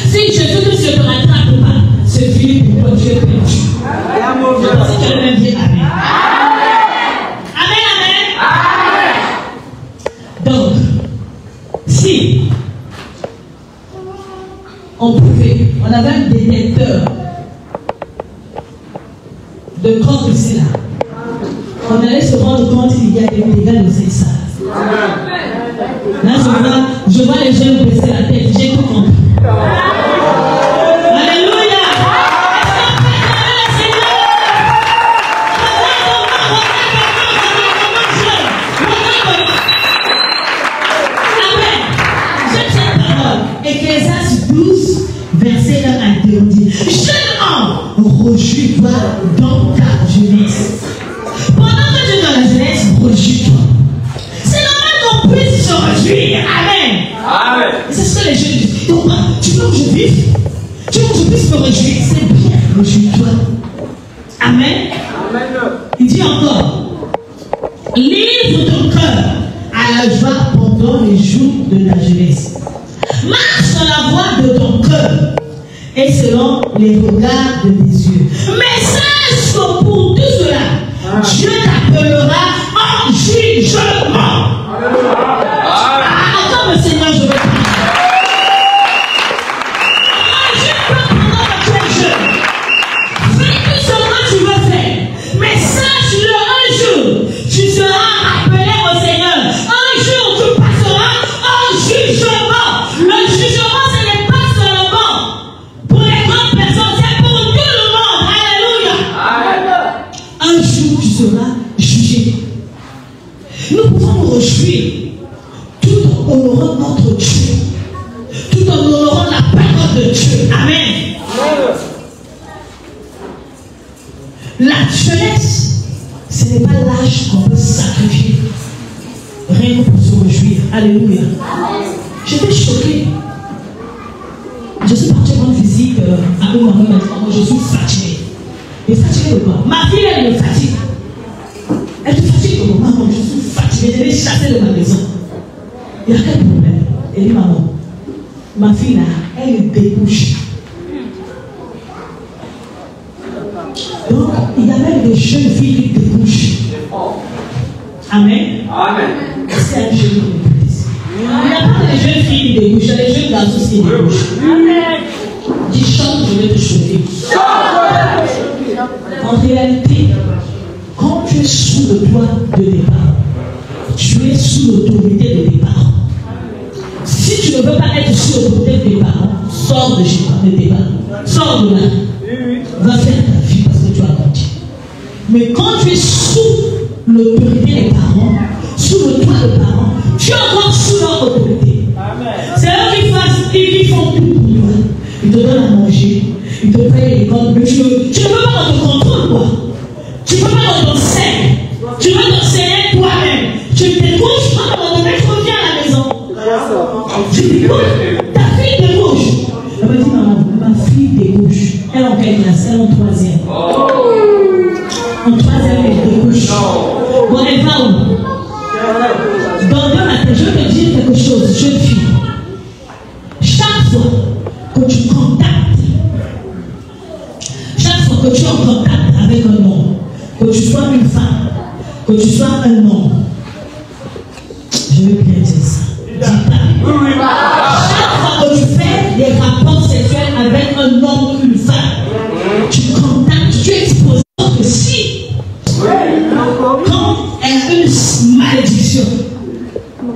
Si Jésus-Christ ne te rattrape pas, c'est fini pour toi, tu es perdu. Si tu le dire Amen. Donc, si on avait un détecteur de corps ici là, on allait se rendre compte qu'il y a des dégâts de cette salle. Là, je vois les jeunes baisser la tête, j'ai tout compris. Alléluia! Ecclésiaste 12, verset 1 à 2, on dit: jeune homme, réjouis-toi dans ta jeunesse. Pendant que tu es dans la jeunesse, vif. Tu veux que je puisse me réjouir. C'est bien, réjouis-toi. Amen. Il dit encore, livre ton cœur à la joie pendant les jours de la jeunesse. Marche dans la voie de ton cœur et selon les regards de tes yeux. Mais sache que pour tout cela, Dieu t'appellera en jugement. Attends, le Seigneur, je veux parler. Tu seras appelé au Seigneur. Un jour, tu passeras en jugement. Le jugement, ce n'est pas seulement pour les grandes personnes, c'est pour tout le monde. Alléluia. Un jour, tu seras jugé. Nous pouvons nous réjouir tout en honorant notre Dieu, tout en honorant la parole de Dieu. Amen. La jeunesse, ce n'est pas l'âge qu'on peut sacrifier. Rien pour se réjouir. Alléluia. J'étais choquée. Je suis partie en visite à un moment maintenant. Je suis fatiguée. Et fatiguée de quoi? Ma fille, elle me fatigue. Elle te fatigue de maman. Je suis fatiguée. Je vais chasser de ma maison. Il y a quel problème? Elle dit, maman, ma fille là, elle débouche. Donc, il y a même des jeunes filles qui débouchent. Amen. Amen. C'est un jeune qui débouche. Il n'y a pas de jeunes filles qui débouchent, il y a des jeunes garçons qui débouchent. Amen. Dis chante, je vais te choquer. En réalité, quand tu es sous le toit de tes parents, tu es sous l'autorité de tes parents. Si tu ne veux pas être sous l'autorité de tes parents, sors de chez toi, de tes parents. Sors de là. Va faire ta vie parce que tu as grandi. Mais quand tu es sous l'autorité des parents, sous le toit des parents, tu es encore sous leur autorité. C'est eux qui font tout pour toi. Ils te donnent à manger, ils te payent l'école, mais tu ne veux pas qu'on te contrôle, quoi. Tu ne veux pas qu'on t'enseigne. Tu veux t'enseigner toi-même. Tu te couches, quand on te met, tu reviens à la maison. Tu te couches, ta fille te couche. Elle me dit, maman, ma fille débouche. Elle est en quelle classe? Elle est en 3e. En 3e, elle débouche. Bon, elle va où? Dans 2 matins, je vais te dire quelque chose, jeune fille. Chaque fois que tu contactes, chaque fois que tu es en contact avec un homme, que tu sois une femme, que tu sois un homme, je vais bien dire ça. Dis pas. Chaque fois que tu fais des rapports sexuels avec un homme ou une femme, tu contactes, tu exposes que si, quand elle a une malédiction,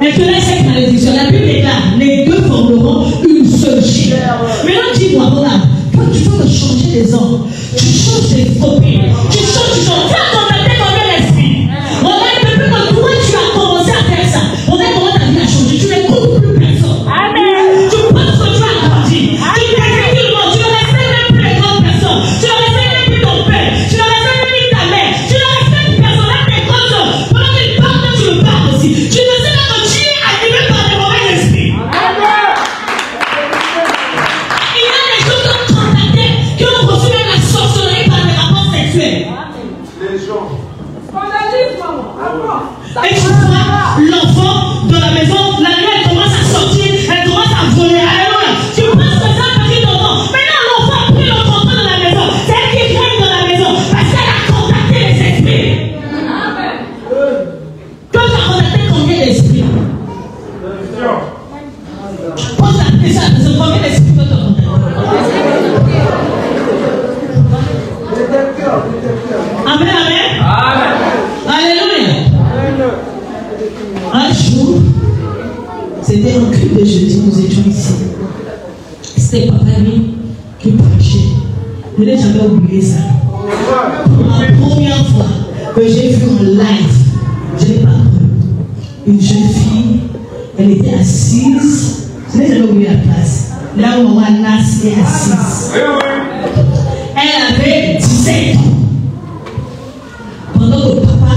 elle te laisse cette malédiction. La Bible déclare, les deux formeront une seule chair. Maintenant, dis-moi, regarde, quand tu veux changer les hommes, tu changes tes copines, tu changes. Tu as contacté combien d'esprits? Regarde, depuis que toi tu as commencé à faire ça, regarde comment ta vie a changé. Tu n'écoutes plus personne. Amen. Tu penses que tu as grandi. Tu t'écoutes tout le monde. Tu ne respectes même plus les grandes personnes. Tu ne respectes même plus ton père. Tu ne respectes même plus ta mère. Tu ne respectes personne. Là, tes grands hommes. Pendant qu'ils parlent, tu le parles aussi. Tu ne sais pas que tu es animé par des mauvais esprits. Amen. Il y a des gens qui ont contacté, qui ont reçu même la sorcellerie par des rapports sexuels. Les gens. Et tu vois l'enfant dans la maison, la nuit elle commence à sortir, elle commence à voler. Alléluia. Tu penses que ça petit enfant. Maintenant l'enfant a pris le contrôle de la maison. C'est elle qui règne dans la maison parce qu'elle a contacté les esprits. Quand tu as contacté combien d'esprits? Pose la question à la personne, combien d'esprits tu as contacté? Amen, amen. Amen. Alléluia. Un jour, c'était un culte de jeudi, nous étions ici. C'était papa lui qui prêchait. Je n'ai jamais oublié ça. Pour la première fois que j'ai vu en live, je n'ai pas cru. Une jeune fille, elle était assise. Je n'ai jamais oublié la place. Là où maman Nas est assise. Elle avait 17 ans. Pendant que papa,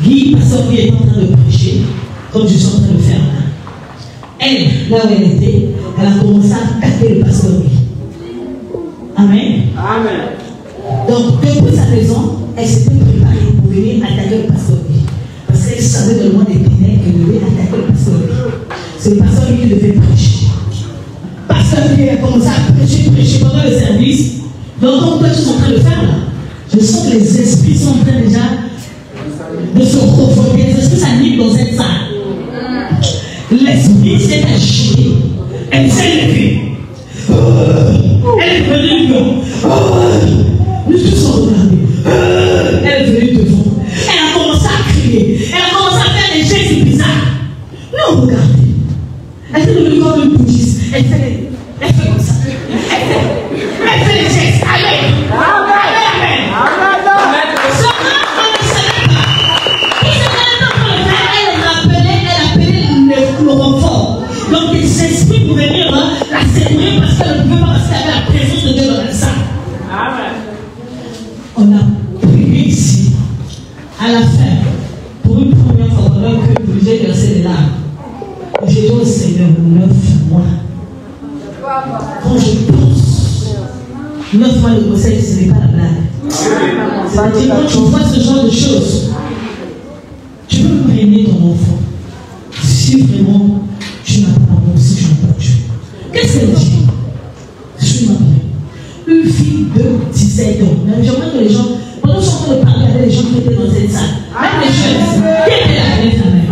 Guy, pasteur Guy, est en train de prêcher, comme je suis en train de faire là. Elle, là où elle était, elle a commencé à taper le pasteur. Amen. Amen. Donc, depuis sa maison, elle s'était préparée pour venir attaquer le pasteur. Parce qu'elle savait dans le monde des ténèbres qu'elle devait attaquer le pasteur. C'est le pasteur qui devait prêcher. Pasteur qui a commencé à prêcher pendant le service. Donc, comme toi, tu es en train de faire là, je sens que les esprits sont en train déjà de se refonder. Les esprits s'animent dans cette salle. L'esprit s'est agité. Elle s'est levée. Elle est venue devant. Nous tous sommes regardés. Elle est venue devant. Elle a commencé à crier. Elle a commencé à faire des gestes bizarres. Nous, regardez. Elle fait le corps de bouddhiste. Elle fait comme ça. Elle fait les gestes. Amen. Amen. Amen. Le renfort. Donc les esprits pouvaient venir la séduire parce qu'elle ne pouvait pas parce qu'elle avait la présence de Dieu dans la salle. Amen. On a prié ici, à la fin, pour une première fois, pendant que j'ai versé les larmes. J'ai dit au Seigneur, 9 mois. Quand je pense, 9 mois de grossesse, ce n'est pas la blague. C'est-à-dire, quand tu vois ce genre de choses, tu peux prévenir ton enfant. Si vraiment tu n'as pas d'amour, si tu n'as pas Dieu. Qu'est-ce qu'elle dit? Je m'appelle. Une fille de 17 ans. J'aimerais que les gens, pendant que je suis en train de parler avec les gens qui étaient dans cette salle, même les jeunes, qui était avec sa mère?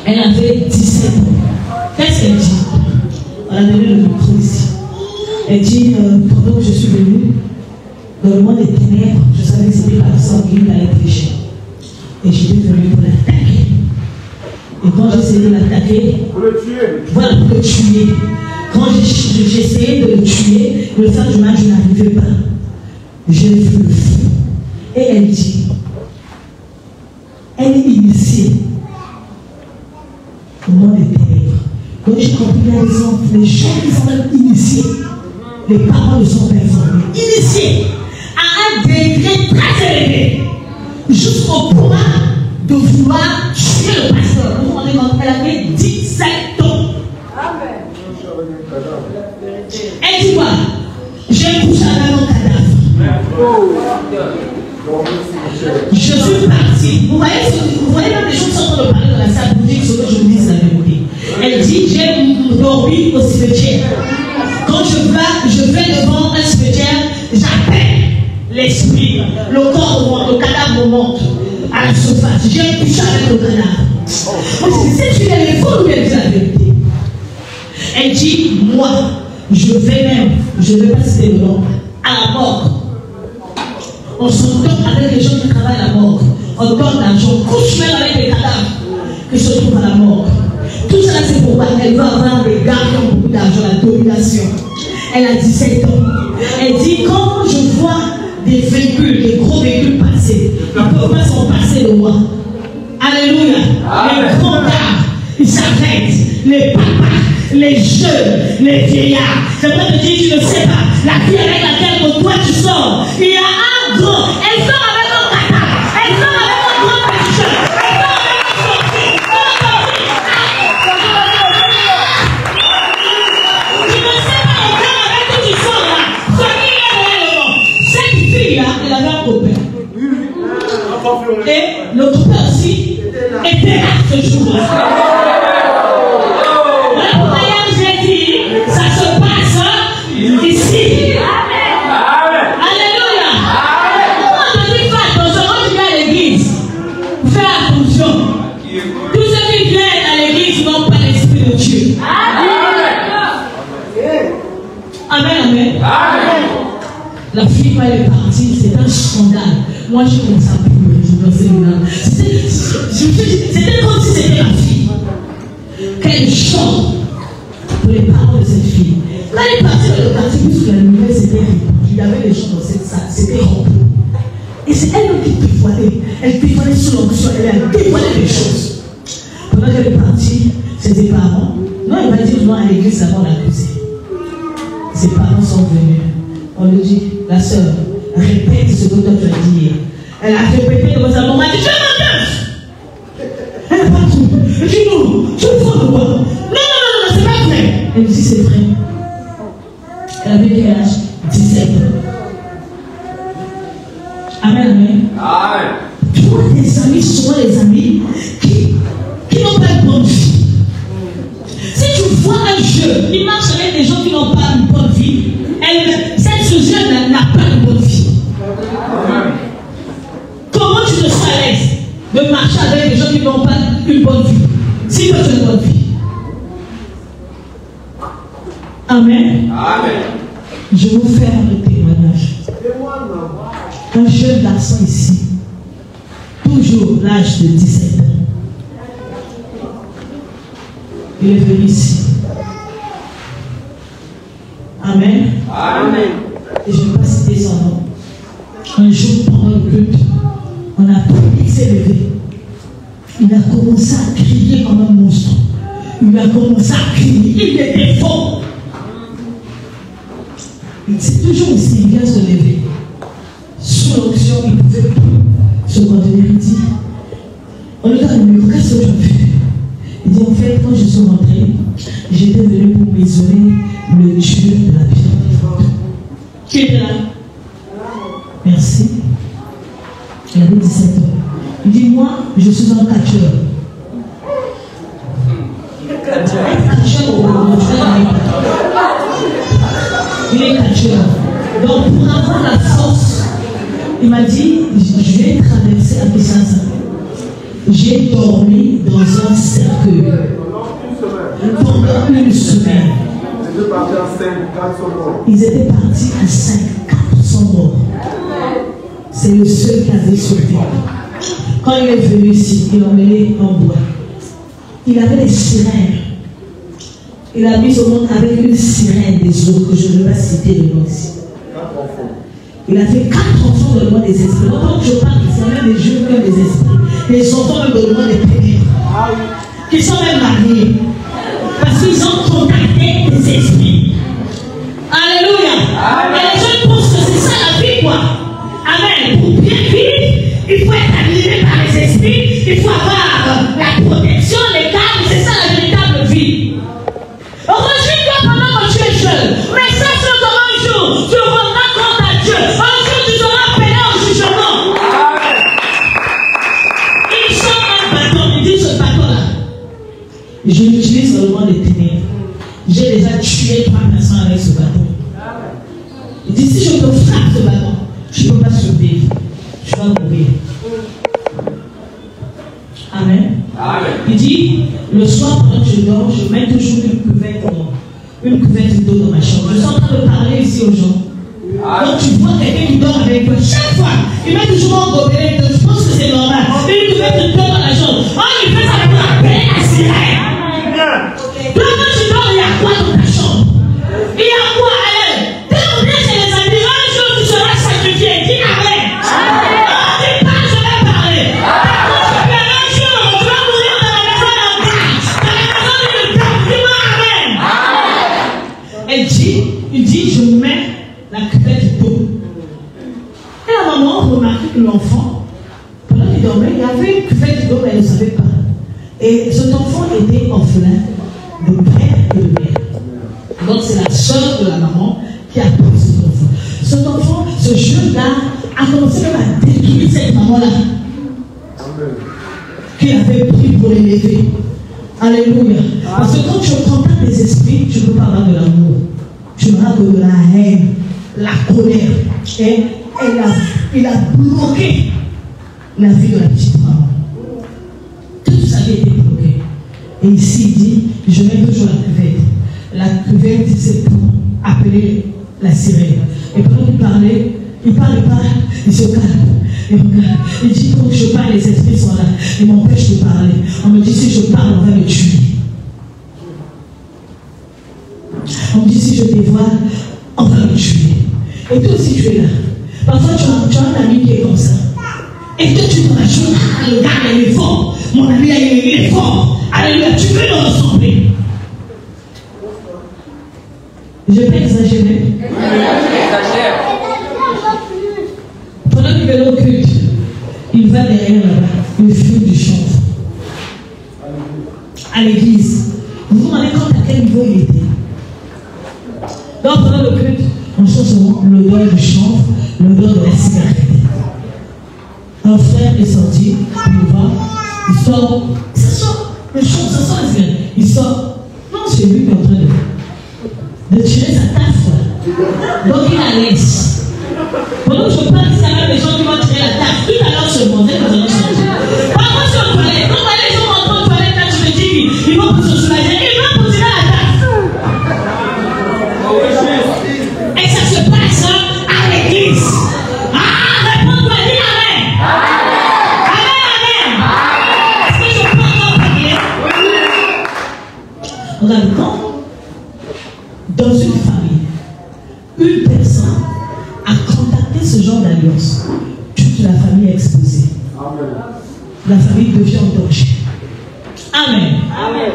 Elle avait 17 ans. Qu'est-ce qu'elle dit? On a donné le micro ici. Elle dit, pendant que je suis venue, dans le monde des ténèbres, je savais que c'était par ça qu'il allait prêcher. Et j'étais venue pour l'attaquer. Et quand j'ai essayé de l'attaquer, voilà, pour le tuer. Quand j'ai essayé de le tuer, de le faire du mal, je n'arrivais pas. J'ai vu le feu. Et elle dit, elle est initiée au monde des ténèbres. Quand j'ai compris les gens qui sont initiés, les parents ne sont pas informés. Initiés à un degré très élevé, jusqu'au point de vouloir tuer le pasteur. Vous vous rendez compte, elle avait 17 ans. Amen. Elle dit quoi? J'ai couché avec mon cadavre. Je suis partie. Vous voyez même les gens qui sont en train de parler dans la salle pour dire que ce que je vous dis, c'est la vérité. Elle dit, j'ai dormi au cimetière. Quand je vais devant un cimetière, j'appelle l'esprit, le corps monte, le cadavre monte à la surface. J'ai couché avec le cadavre. Moi, je dis, c'est une éléphant ou elle dit la vérité? Elle dit, moi, je ne vais pas citer le nom, à la mort. On s'entend avec les gens qui travaillent à la mort. On donne l'argent, couche même avec les cadavres qui se trouvent à la mort. Tout cela, c'est pourquoi elle va avoir des gars qui ont beaucoup d'argent, la domination. Elle a 17 ans. Elle dit, quand je vois des véhicules, des gros véhicules passer, ils ne peuvent pas s'en passer de moi. Alléluia. Amen. Les grands gars, ils s'arrêtent. Les papas, les jeunes, les vieillards. J'aimerais te dire, tu ne sais pas, la vie avec laquelle toi tu sors, il y a un grand. Elle sort avec un cadavre. Elle sort avec un grand pécheur. Elle sort avec un sorcier. Tu ne sais pas encore avec qui tu sors là. Ce qui est réellement. Cette fille-là, elle avait un copain. Et le copain aussi était là ce jour-là. Ça se passe ici. Amen. Alléluia. Comment on te dit fais attention quand tu viens à l'église? Fais attention. Tous ceux qui viennent à l'église n'ont pas l'esprit de Dieu. Amen. Amen. Amen. La fille, quand elle est partie, c'est un scandale. Moi, je commence à pleurer. C'était comme si c'était ma fille. Quelle chance pour les parents de cette fille. Quand elle est partie dans le quartier, puisque la nouvelle s'était répandue, il y avait des gens dans cette salle, c'était rempli. Et c'est elle qui dévoilait. Elle dévoilait sous l'onction, elle a dévoilé des choses. Pendant qu'elle est partie, ses parents, non, il va dire non à l'église avant l'accuser. Ses parents sont venus. On lui dit, la sœur, répète ce que toi tu as dit hier. Elle a répété devant sa maman, elle dit, je m'engage. Elle n'a pas tout. Elle dit non, tu me prends de quoi? Non, c'est pas vrai. qui n'ont pas une bonne vie. Si tu vois un jeune, il marche avec des gens qui n'ont pas une bonne vie, ce jeune n'a pas une bonne vie. Comment tu te sens à l'aise de marcher avec des gens qui n'ont pas une bonne vie? Si tu as une bonne vie. Amen. Amen. Je vais vous faire un témoignage. Un jeune garçon ici, toujours l'âge de 17 ans. Il est venu ici. Amen. Amen. Et je ne vais pas citer son nom. Un jour, pendant le culte, on a prié, il s'est levé. Il a commencé à crier comme un monstre. Il a commencé à crier. Il était fort. Il dit toujours aussi, il vient se lever. Sous l'onction, il ne pouvait plus se contenir. Il dit, on lui donne le micro, qu'est-ce que tu as fait? Il dit, en fait, quand je suis rentré, j'étais venu pour m'isoler le Dieu de la pierre. Qui était là? Merci. Il avait 17 ans. Il dit, moi, je suis un catcheur. Il est catcheur. Donc, pour avoir la force, il m'a dit, je vais traverser à Bissassa. J'ai dormi dans un cercueil pendant une semaine. Ils étaient partis à 5, 4 sont morts. C'est le seul qui avait sauvé. Quand il est venu ici, il a emmené en bois. Il avait des sirènes. Il a mis au monde avec une sirène des autres, que je ne vais pas citer le nom ici. Il a fait 4 enfants de loin des esprits. Quand je parle, c'est même des jeunes comme des esprits. Les enfants même de loin des ténèbres. Qui sont même mariés. Parce qu'ils ont contacté des esprits. Alléluia. Amen. Et les gens pensent que c'est ça la vie, quoi. Amen. Pour bien vivre, il faut être animé par les esprits. Il faut avoir la protection, les câbles. C'est ça la véritable vie. Rejette-toi pendant que tu es jeune. Mais ça, c'est comme un jour. Tu rendras compte à Dieu. Un jour, tu seras appelé au jugement. Ils sont un bâton. Ils disent ce bâton-là. Je l'utilise dans le monde des ténèbres. J'ai déjà tué 3 personnes avec ce bâton. Il dit, si je te frappe ce bâton, je ne peux pas survivre. Tu vas mourir. Amen. Amen. Il dit, le soir, pendant que je dors, je mets toujours une cuvette d'eau dans ma chambre. Je suis en train de parler ici aux gens. Donc tu vois quelqu'un qui dort avec toi. Chaque fois, il met toujours un gobelet d'eau. Je pense que c'est normal. Une cuvette d'eau dans la chambre. Oh, il fait ça pour appeler la sirène. Toi, quand tu dors, il y a quoi dans ta chambre? Il y a quoi? Allez, t'es revenu chez les amis. Un jour, tu seras sacrifié. Dis Amen. Oh, dis pas, je vais parler. Un jour, tu vas mourir dans la maison d'un gars. Dans la maison d'une dame. Dis-moi Amen. Il dit, je mets la cuvette d'eau. Et la maman remarque que l'enfant, pendant qu'il dormait, il y avait une cuvette d'eau, mais elle ne savait pas. Et cet enfant était orphelin de père et de mère. Donc c'est la soeur de la maman qui a pris cet enfant. Cet enfant, ce jeune-là, a commencé même à détruire cette maman-là. Qu'il avait pris pour l'élever. Alléluia. Parce que quand tu contactes les esprits, tu ne peux pas avoir de l'amour. Tu n'auras que de la haine, la colère. Et il a bloqué la vie de la petite maman. Toute sa vie était bloquée. Et ici, il dit, je mets toujours la cuvette. La cuvette, c'est pour appeler la sirène. Et pendant qu'il parlait, il parle pas, il se calme. Il regarde. Il dit, quand je parle, les esprits sont là. Ils m'empêchent de parler. On me dit, si je parle, on va me tuer. On me dit, si je dévoile, on va me tuer. Et toi aussi, tu es là. Parfois, tu as un ami qui est comme ça. Et toi, tu te rajoutes, le gars, il est fort. Mon ami, il est fort. Alléluia, tu veux le ressembler. Je ne vais pas exagérer. Pendant qu'il est au culte, il va derrière là-bas, il fume du chanvre. À l'église. Vous vous rendez compte à quel niveau il était. Donc pendant le culte, on sent l'odeur du chanvre, l'odeur de la cigarette. Un frère est sorti, il va, il sort sort. Ça sort. Le chant, ça sort. Il sort. Non, c'est lui qui est en train de tirer sa taffe. Donc il la laisse. Pendant que je parle, c'est la même gens qui vont tirer la taffe. Tout à l'heure seulement, dès que nous allons changer. Par contre, sur le toilette, quand les gens rentrent au toilette, là, je me dis, ils vont se soulager. Ils vont continuer la taffe. Et ça se passe à l'église. Ah, réponds-toi, dis amen. Amen, amen. Est-ce que je peux encore parler? Regarde, quand dans une famille, une personne a contacté ce genre d'alliance, toute la famille est exposée. Amen. La famille devient en danger. Amen. Amen.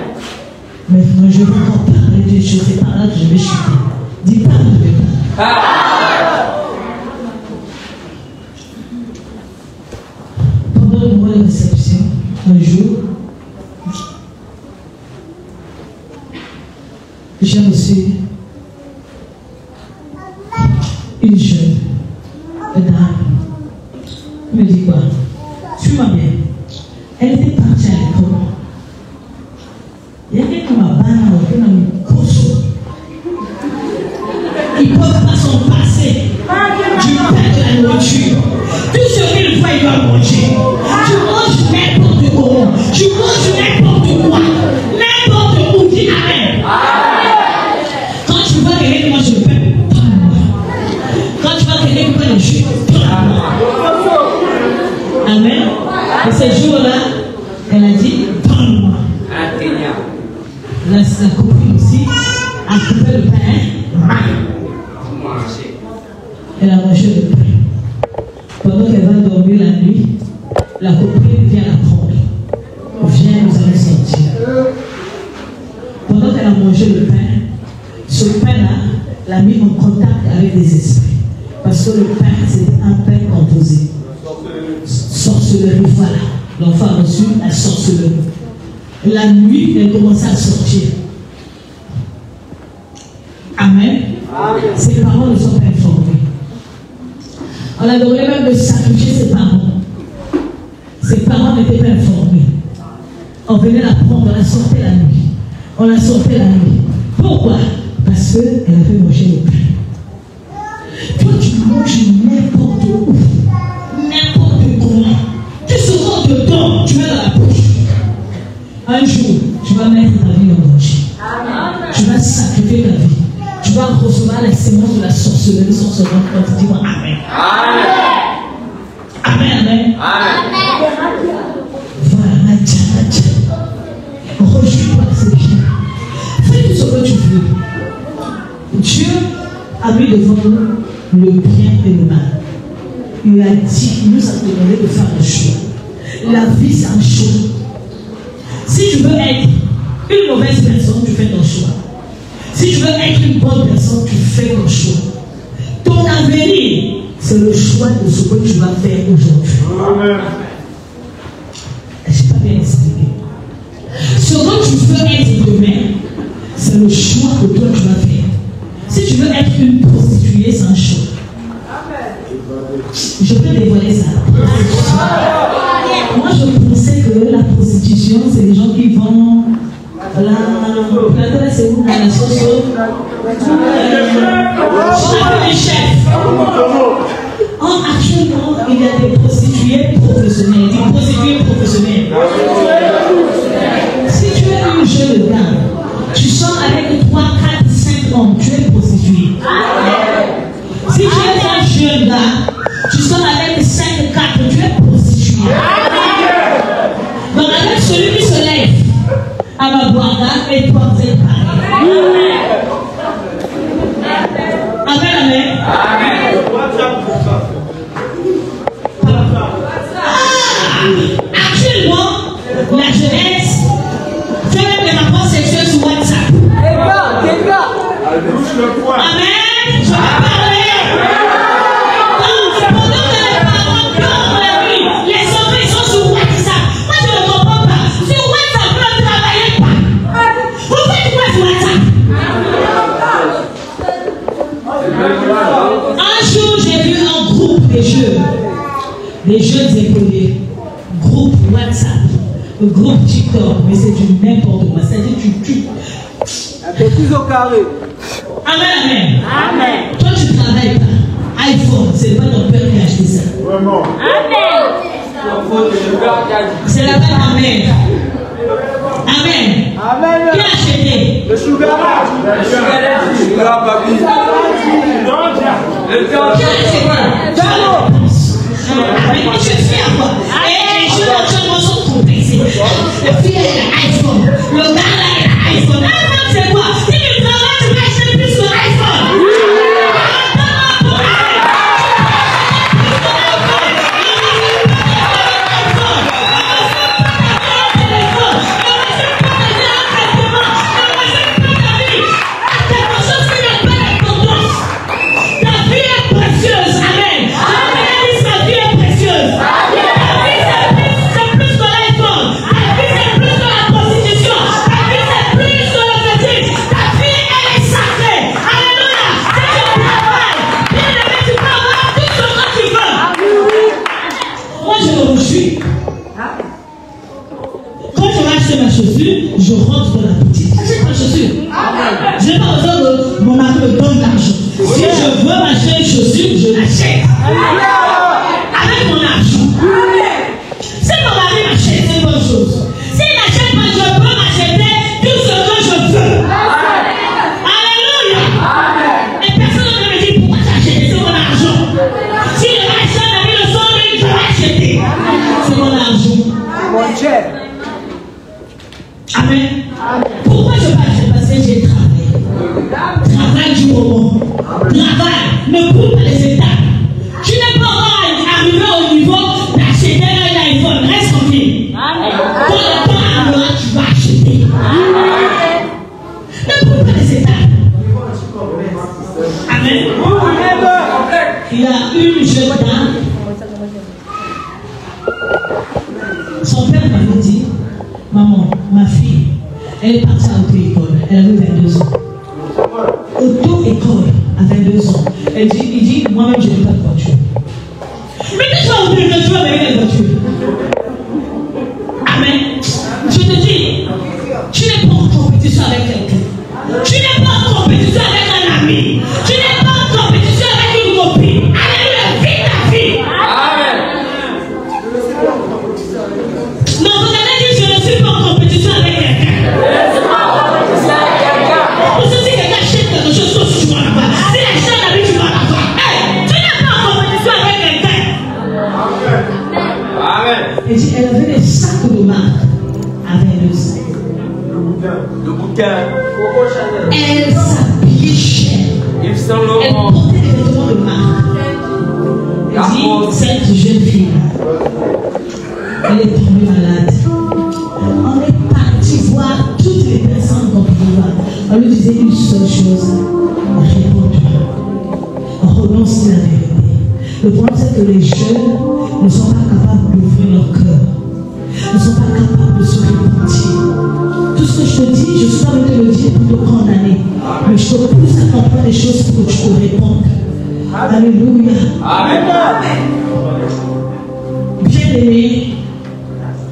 Maintenant, je vais encore parler des choses. C'est par là que je vais chuter. Dis pas de pas. Pendant le moment de réception, un jour, j'ai reçu une jeune dame. Elle me dit quoi? Suis-moi bien. Elle était partie à l'école. Il y a quelqu'un qui m'a banni dans une course. Ils ne peuvent pas s'en passer du pain de la nourriture. Tout ce qu'il faut, il doit manger. Tu manges n'importe comment. Tu manges n'importe quoi. N'importe où. Dis amen. Quand tu vois quelqu'un qui mange le pain, prends-moi. Quand tu vois quelqu'un qui prend le jus, prends-moi. Amen. Et ce jour-là, elle a dit, prends-moi. La copine aussi a coupé le pain. Elle a mangé le pain. Pendant qu'elle va dormir la nuit, la copine vient la prendre. Viens, nous allons sortir. Pendant qu'elle a mangé le pain, ce pain-là l'a mis en contact avec des esprits. Parce que le pain, c'était un pain composé. Sorcellerie, voilà. L'enfant a reçu la sorcellerie. La nuit, elle commençait à sortir. Amen. Ses parents ne sont pas informés. On a demandé même de sacrifier ses parents. Ses parents n'étaient pas informés. On venait la prendre, on la sortait la nuit. On la sortait la nuit. Pourquoi? Parce qu'elle avait mangé le pain. Toi, tu manges n'importe où, n'importe comment. Tu sors dedans, tu mets dans la bouche. Un jour, tu vas mettre ta vie en danger. Tu vas sacrifier ta vie. Tu vas recevoir la sémence de la sorcellerie sans se rendre compte. Dis-moi amen. Amen. Amen. Amen. Voilà, rejouis-toi, c'est bien. Fais tout ce que tu veux. Dieu a mis devant nous le bien et le mal. Il a dit, il nous a demandé de faire un choix. La vie, c'est un choix. Si tu veux être une mauvaise personne, tu fais ton choix. Si tu veux être une bonne personne, tu fais ton choix. Ton avenir, c'est le choix de ce que tu vas faire aujourd'hui. Je n'ai pas bien expliqué. Ce que tu veux être demain, c'est le choix que toi tu vas faire. Si tu veux être une prostituée, c'est un choix. Je peux dévoiler ça. Moi, je pensais que la prostitution, c'est les gens qui vont. La c'est où dans la sauce. Je t'appelle les chefs. Actuellement, il y a des prostituées professionnelles. Des prostituées professionnelles. Si tu es une jeune dame, tu sors avec 3, 4, 5 hommes, tu es prostituée. Si tu es un jeune gars, tu sors avec 5, 4, tu es prostituée. Donc avec celui qui se lève à ma boire et toi vous êtes pareil. Amen, amen. Actuellement, la jeunesse fait même des rapports sexuels sur WhatsApp. Amen. Je vais parler. Pendant que les parents pleurent la nuit, les enfants sont sur WhatsApp. Moi je ne comprends pas. Sur WhatsApp, vous ne travaillez pas. Vous faites quoi sur WhatsApp? groupe TikTok, mais c'est du n'importe quoi. C'est-à-dire que tu tues. Un peu plus au carré. Amen, amen. Amen. Toi, tu travailles pas. iPhone, c'est pas ton père qui a acheté ça. Vraiment. Amen. C'est la même amen. Amen. Amen. Qui a acheté? Le sugar. Le sugar papi. Qui a acheté? Amen. Et tu fais à quoi? Et je suis sont complexés. Le fille a l'iPhone. Le gars là, il a l'iPhone. iPhone, c'est quoi? Si tu travailles, tu vas acheter plus que l'iPhone. Je rentre dans la boutique. J'achète ma chaussure. Je n'ai pas besoin de mon mari me donne l'argent. Si je veux m'acheter une chaussure, je l'achète. Avec mon argent. Si mon mari m'achète, c'est une bonne chose. S'il n'achète pas, je peux m'acheter tout ce que je veux. Alléluia. Et personne ne me dit pourquoi tu achètes, c'est mon argent. Si je vais acheter un ami le soir, je vais acheter. C'est mon argent. Mon cher. Amen. Pourquoi je parle? Parce que j'ai travaillé. Travail du moment. Travail. Ne coupe pas les étapes. Tu n'es pas encore arrivé au niveau d'acheter un iPhone. Reste tranquille. Quand le temps arrivera, tu vas acheter. Ne coupe pas les étapes. Amen. Il y a une jeune dame. Son père m'avait dit, maman, ma fille, elle est partie à l'auto-école, elle avait 22 ans. Auto-école à 22 ans. Il dit, moi-même je n'ai pas de voiture. Mais tu vas auto-école, tu vas avec quelle voiture? Amen. Je te dis, tu n'es pas en compétition avec quelqu'un. Tu n'es pas en compétition avec un ami. Tu n'es pas en compétition avec une copine. Alléluia, vis ta vie. Amen. Non, vous avez dit, je ne suis pas en compétition avec quelqu'un. Parce que si quelqu'un achète quelque chose, toi aussi tu vas l'avoir. Si achète un ami, tu vas l'avoir. Hey, tu n'es pas en compétition avec quelqu'un. Amen. Elle dit, elle avait des sacs de marque à 22 ans. Le bouquin. Elle s'habillait cher. Yves Saint Elle Laurent. portait des vêtements de marque. Elle dit, cette jeune fille-là, elle est tombée malade. On est parti voir toutes les personnes qu'on pouvait voir. On lui disait une seule chose, réponds-toi. Renonce la vérité. Le problème, c'est que les jeunes ne sont pas capables d'ouvrir leur cœur. Ne sont pas capables de se repentir. Tout ce que je te dis, je suis pas en train de te le dire pour te condamner. Mais je te pousse à comprendre les choses pour que tu te répondes. Alléluia. Amen. Bien aimé,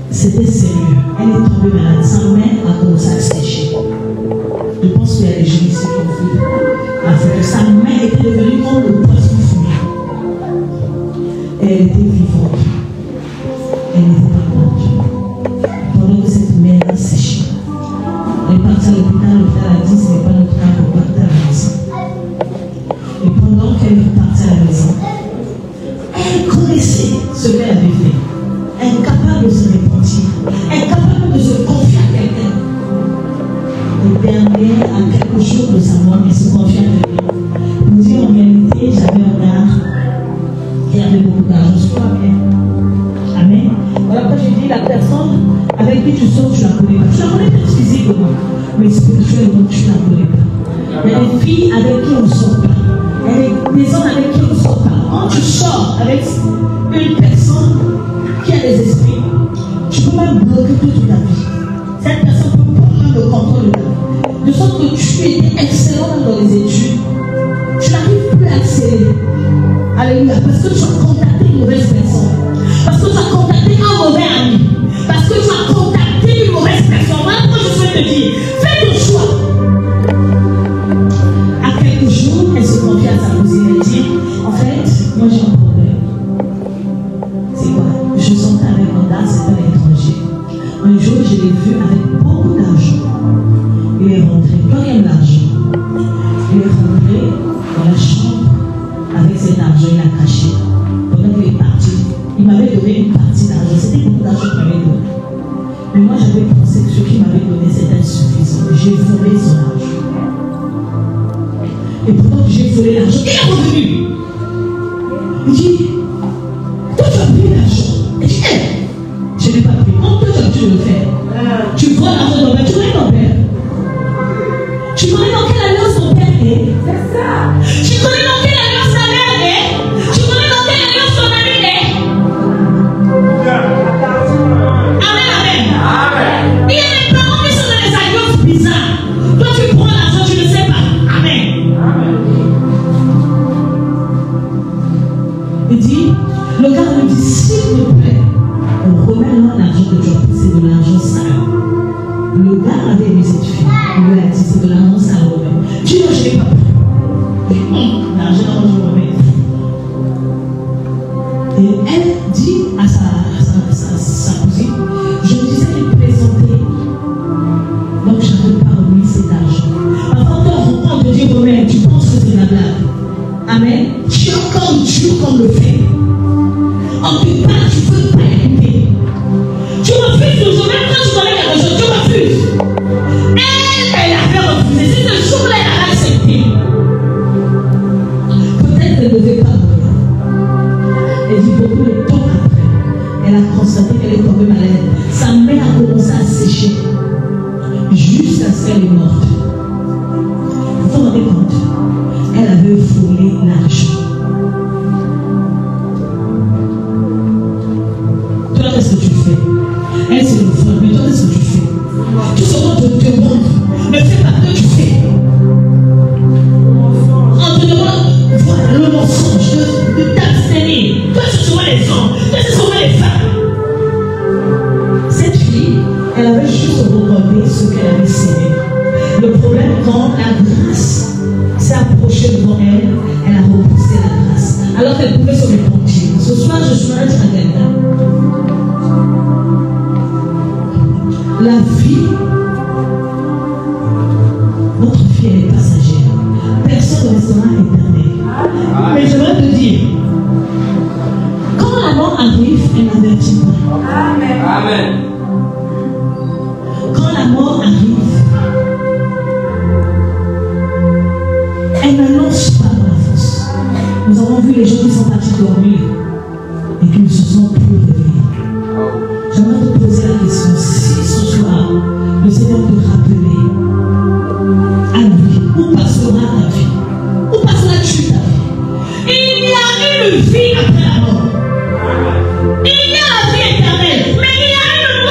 c'était sérieux. Elle est tombée malade. Sa main a commencé à sécher. Je pense qu'il y a des gens ici qui ont vu. Parce que sa main était devenue comme le poisson fumé. Et elle était vivante. Elle n'était pas morte. Pendant que cette main a séché. Elle est partie à l'hôpital a dit ce n'est pas notre temps pour partir à la maison. Et pendant qu'elle est partie à la maison, elle connaissait ce qu'elle avait fait. Incapable de se repentir, incapable de se confier à quelqu'un. Le dernier, à quelques jours de sa mort, il se confie à quelqu'un. Il dit en réalité, j'avais un gars qui avait beaucoup d'argent. Je crois bien. Amen. Voilà pourquoi je dis la personne avec qui tu sors, tu ne la connais pas. Tu la connais peut-être physiquement, mais spirituellement, tu ne la connais pas. Il y a des filles avec qui on ne sort pas. Il y a des hommes avec qui on ne sort pas. Quand tu sors avec une personne qui a des esprits, tu peux même bloquer toute ta vie. Cette personne peut prendre le contrôle de ta vie. De sorte que tu étais excellent dans les études, tu n'arrives plus à exceller. Alléluia. Parce que tu as contacté une mauvaise personne. Parce que tu as contacté un mauvais ami. Parce que tu as contacté jour, je l'ai vu avec beaucoup d'argent. Il est rentré, quand il aime l'argent, il est rentré dans la chambre avec cet argent, il a caché. Pendant qu'il est parti, il m'avait donné une partie d'argent. C'était beaucoup d'argent qu'il m'avait donné. Mais moi, j'avais pensé que ce qu'il m'avait donné, c'était insuffisant. J'ai volé son argent. Et pendant que j'ai volé l'argent, il est revenu. Il dit, toi, tu as pris l'argent. Il dit, hey, je n'ai pas pris. Comment toi, tu as dû le faire? Tu voles l'argent de ton père. Tu connais ton père? Tu connais dans quelle alliance ton père est? C'est ça. Tu connais dans quelle alliance ta mère est? Tu connais dans quelle alliance ton ami est? Amen, amen. Amen. Il y a des parents qui sont dans des alliances bizarres. Toi, tu prends l'argent, tu ne sais pas. Amen. Amen. Il dit, le gars lui dit, s'il te plaît, on remet là l'argent que tu as pris, c'est de l'argent sale. Le gars avait aimé cette fille. Il lui a dit, c'est de l'argent sale. Tu dis, non, je n'ai pas pris. L'argent, je le remets. Et elle dit à sa cousine, je me disais qu'il plaisantait. Donc, je n'avais pas remis cet argent. Parfois, quand on te dit, remets, tu penses que c'est la blague. Amen. Tu es encore dur comme le fait. On te parle, tu ne peux pas écouter. Tu refuses toujours, même quand tu connais quelque chose, tu refuses. Elle avait refusé. C'est ce jour-là, elle a accepté. Peut-être qu'elle ne devait pas mourir. Elle dit beaucoup de temps après, elle a constaté qu'elle est tombée malade. Sa mère a commencé à sécher jusqu'à ce qu'elle est morte. Vous vous rendez compte? Elle avait volé l'argent. Toi, qu'est-ce que tu fais? Elle, c'est le vol, mais toi, qu'est-ce que tu fais? Tout ce qu'on te demande, ne fais pas ce que tu fais. On te demande, voilà, le mensonge, de t'abstenir. Toi, tu sauves les hommes, toi, tu sauves les femmes. Cette fille, elle avait juste regardé ce qu'elle avait sémé. Le problème, quand la grâce s'est approchée devant elle, elle a repoussé la grâce. Alors qu'elle pouvait se repentir. Ce soir, je suis malade à quelqu'un. La vie, notre vie, elle est passagère. Personne ne restera éternel. Mais je vais te dire, quand la mort arrive, elle n'avertit pas. Amen. Amen. Quand la mort arrive, elle n'annonce pas dans la fosse. Nous avons vu les gens qui sont partis dormir et qui ne se sont plus réveillés. J'aimerais te poser la question, si ce soir, le Seigneur te rappelait à lui, où passera ta vie? Où passeras-tu ta vie? Il y a une vie après la mort. Il y a la vie éternelle, mais il y a une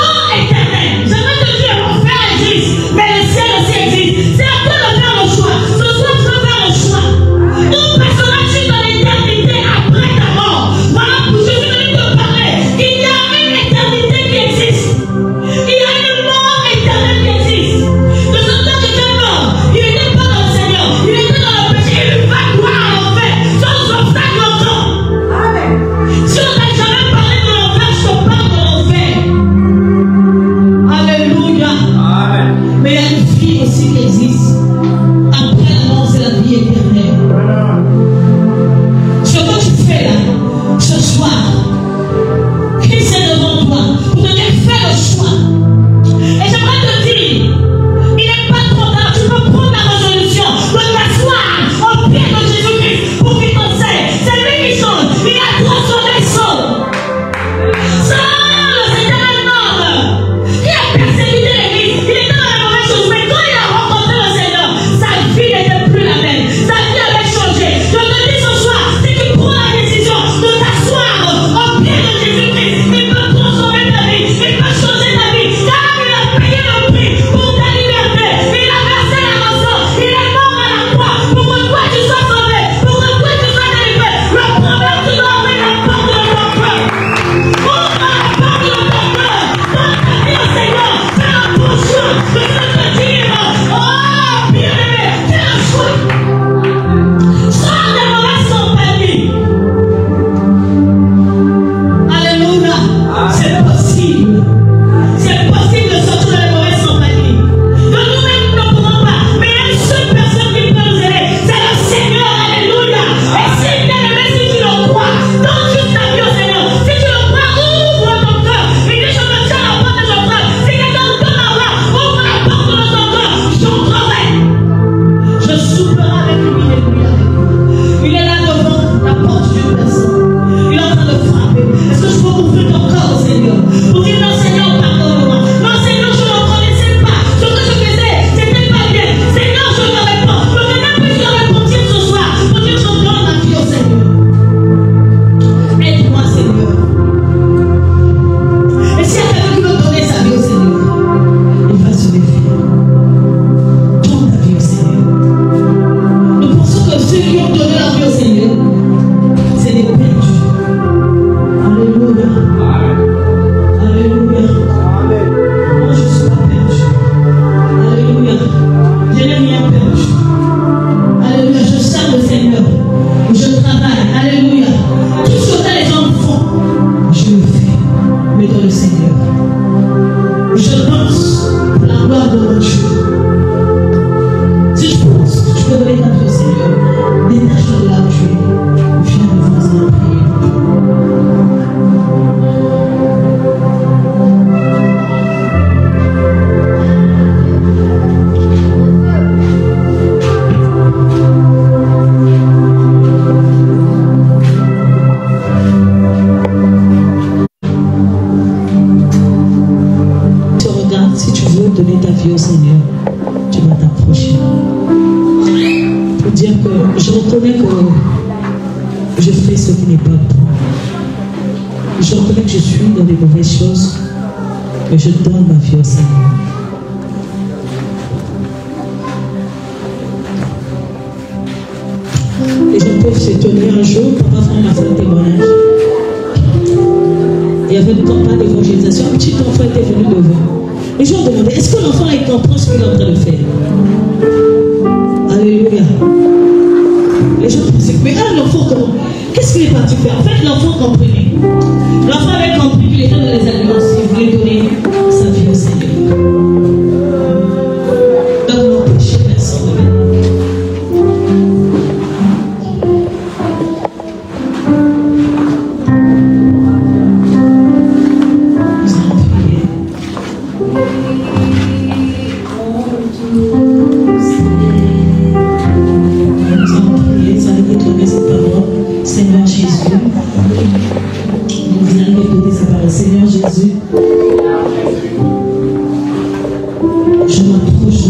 Gloire de mon Dieu. Si je pense, je peux donner ta vie au Seigneur. Détache-toi de là où tu es. Viens devant sa prière. Si tu veux donner ta vie au Seigneur, tu vas t'approcher. Pour dire que je reconnais que je fais ce qui n'est pas bon. Je reconnais que je suis dans des mauvaises choses, que je donne ma vie au Seigneur. Les gens peuvent s'étonner un jour, papa Franck m'a fait un témoignage. Il y avait une campagne d'évangélisation, un petit enfant était venu devant. Les gens demandaient, est-ce que l'enfant il comprend ce qu'il est en train de faire? Alléluia. Les gens pensaient, mais l'enfant comment? Qu'est-ce qu'il est parti faire? En fait, l'enfant comprenait. L'enfant avait compris qu'il était dans les alliances. Il voulait donner sa vie au Seigneur. Donc, n'empêchez personne de venir. Seigneur Jésus, vous allez répéter ces paroles. Seigneur Jésus, je m'approche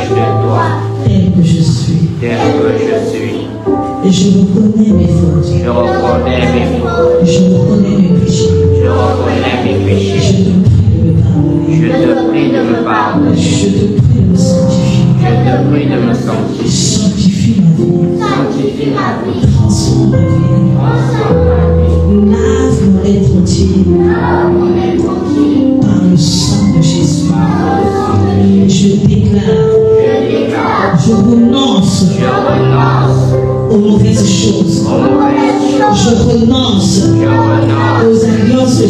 de toi, tel que je suis. Et je reconnais mes fautes. Je reconnais mes péchés. Je te prie de me pardonner. Je te prie de me sanctifier. Sanctifie ma vie. Transforme ma vie. Lave mon être entier. Par le sang de Jésus. Je déclare. Je renonce aux mauvaises choses. Je renonce aux alliances que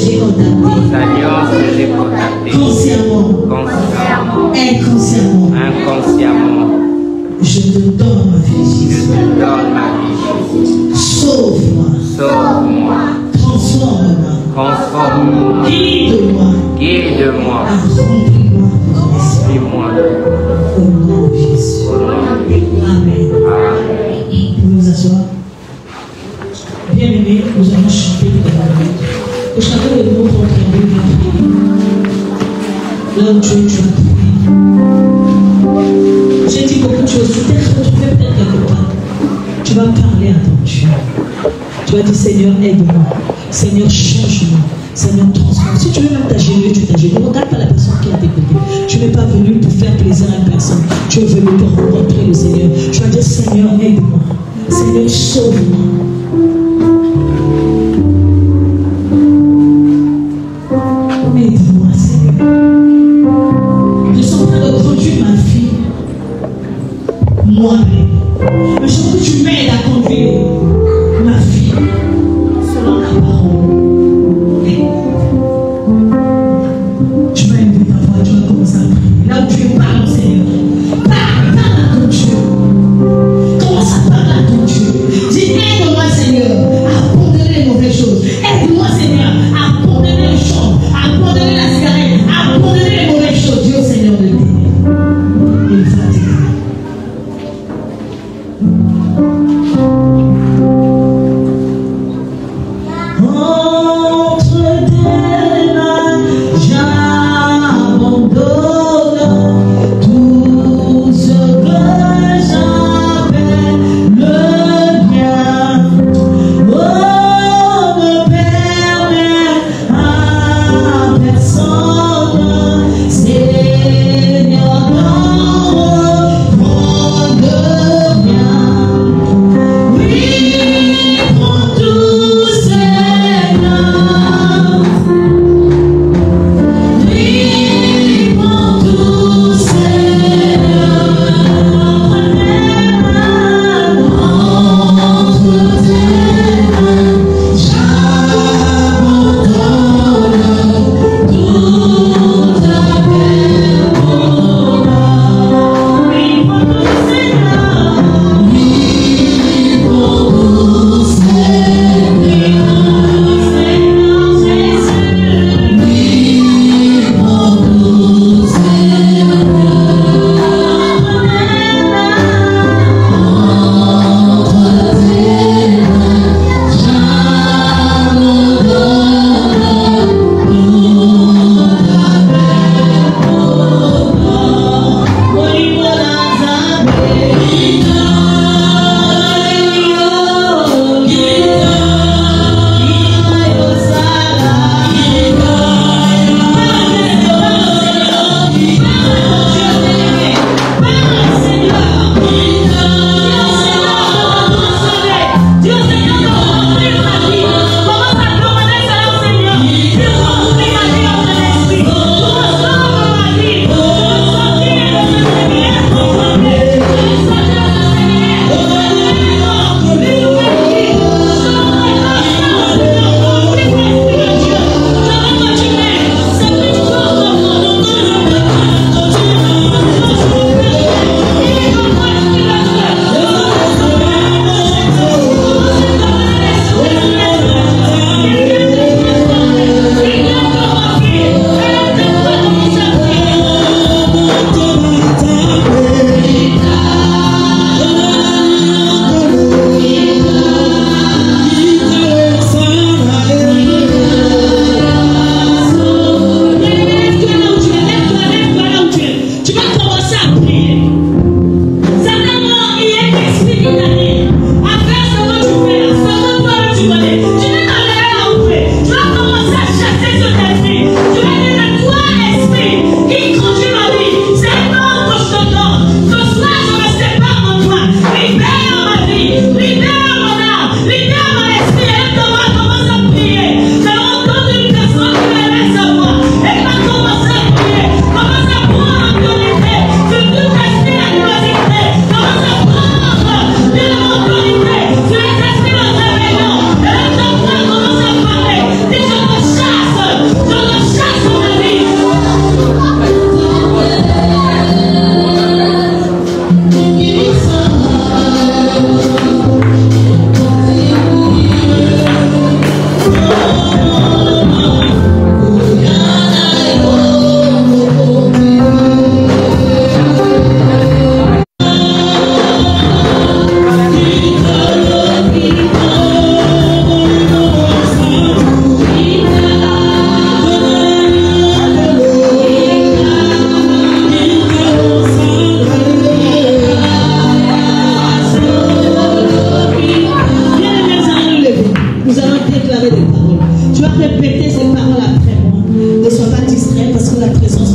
j'ai contactées. Consciemment. Inconsciemment. Je te donne ma vie, Jésus. Sauve-moi. Transforme-moi. Guide-moi. Remplis-moi de au nom de Jésus. Amen. Vous nous asseoir. Bien-aimés, nous allons chanter le David. Vous chantez le mot pour prier. Là où tu es, tu vas prier. J'ai dit beaucoup de choses. Tu fais peut-être quelque part. Tu vas parler à ton Dieu. Tu vas dire, Seigneur, aide-moi. Seigneur, change-moi. Seigneur, transforme. Si tu veux même t'agenouiller, tu t'agenouilles. Ne regarde pas la personne qui a t'écouté. Tu n'es pas venu pour faire plaisir à une personne. Tu es venu pour rencontrer le Seigneur. Tu vas dire, Seigneur, aide-moi. Seigneur, sauve-moi. Aide-moi, Seigneur. Je suis en train de conduire ma fille. Moi-même. Mais je veux que tu m'aides à conduire ma fille selon la parole.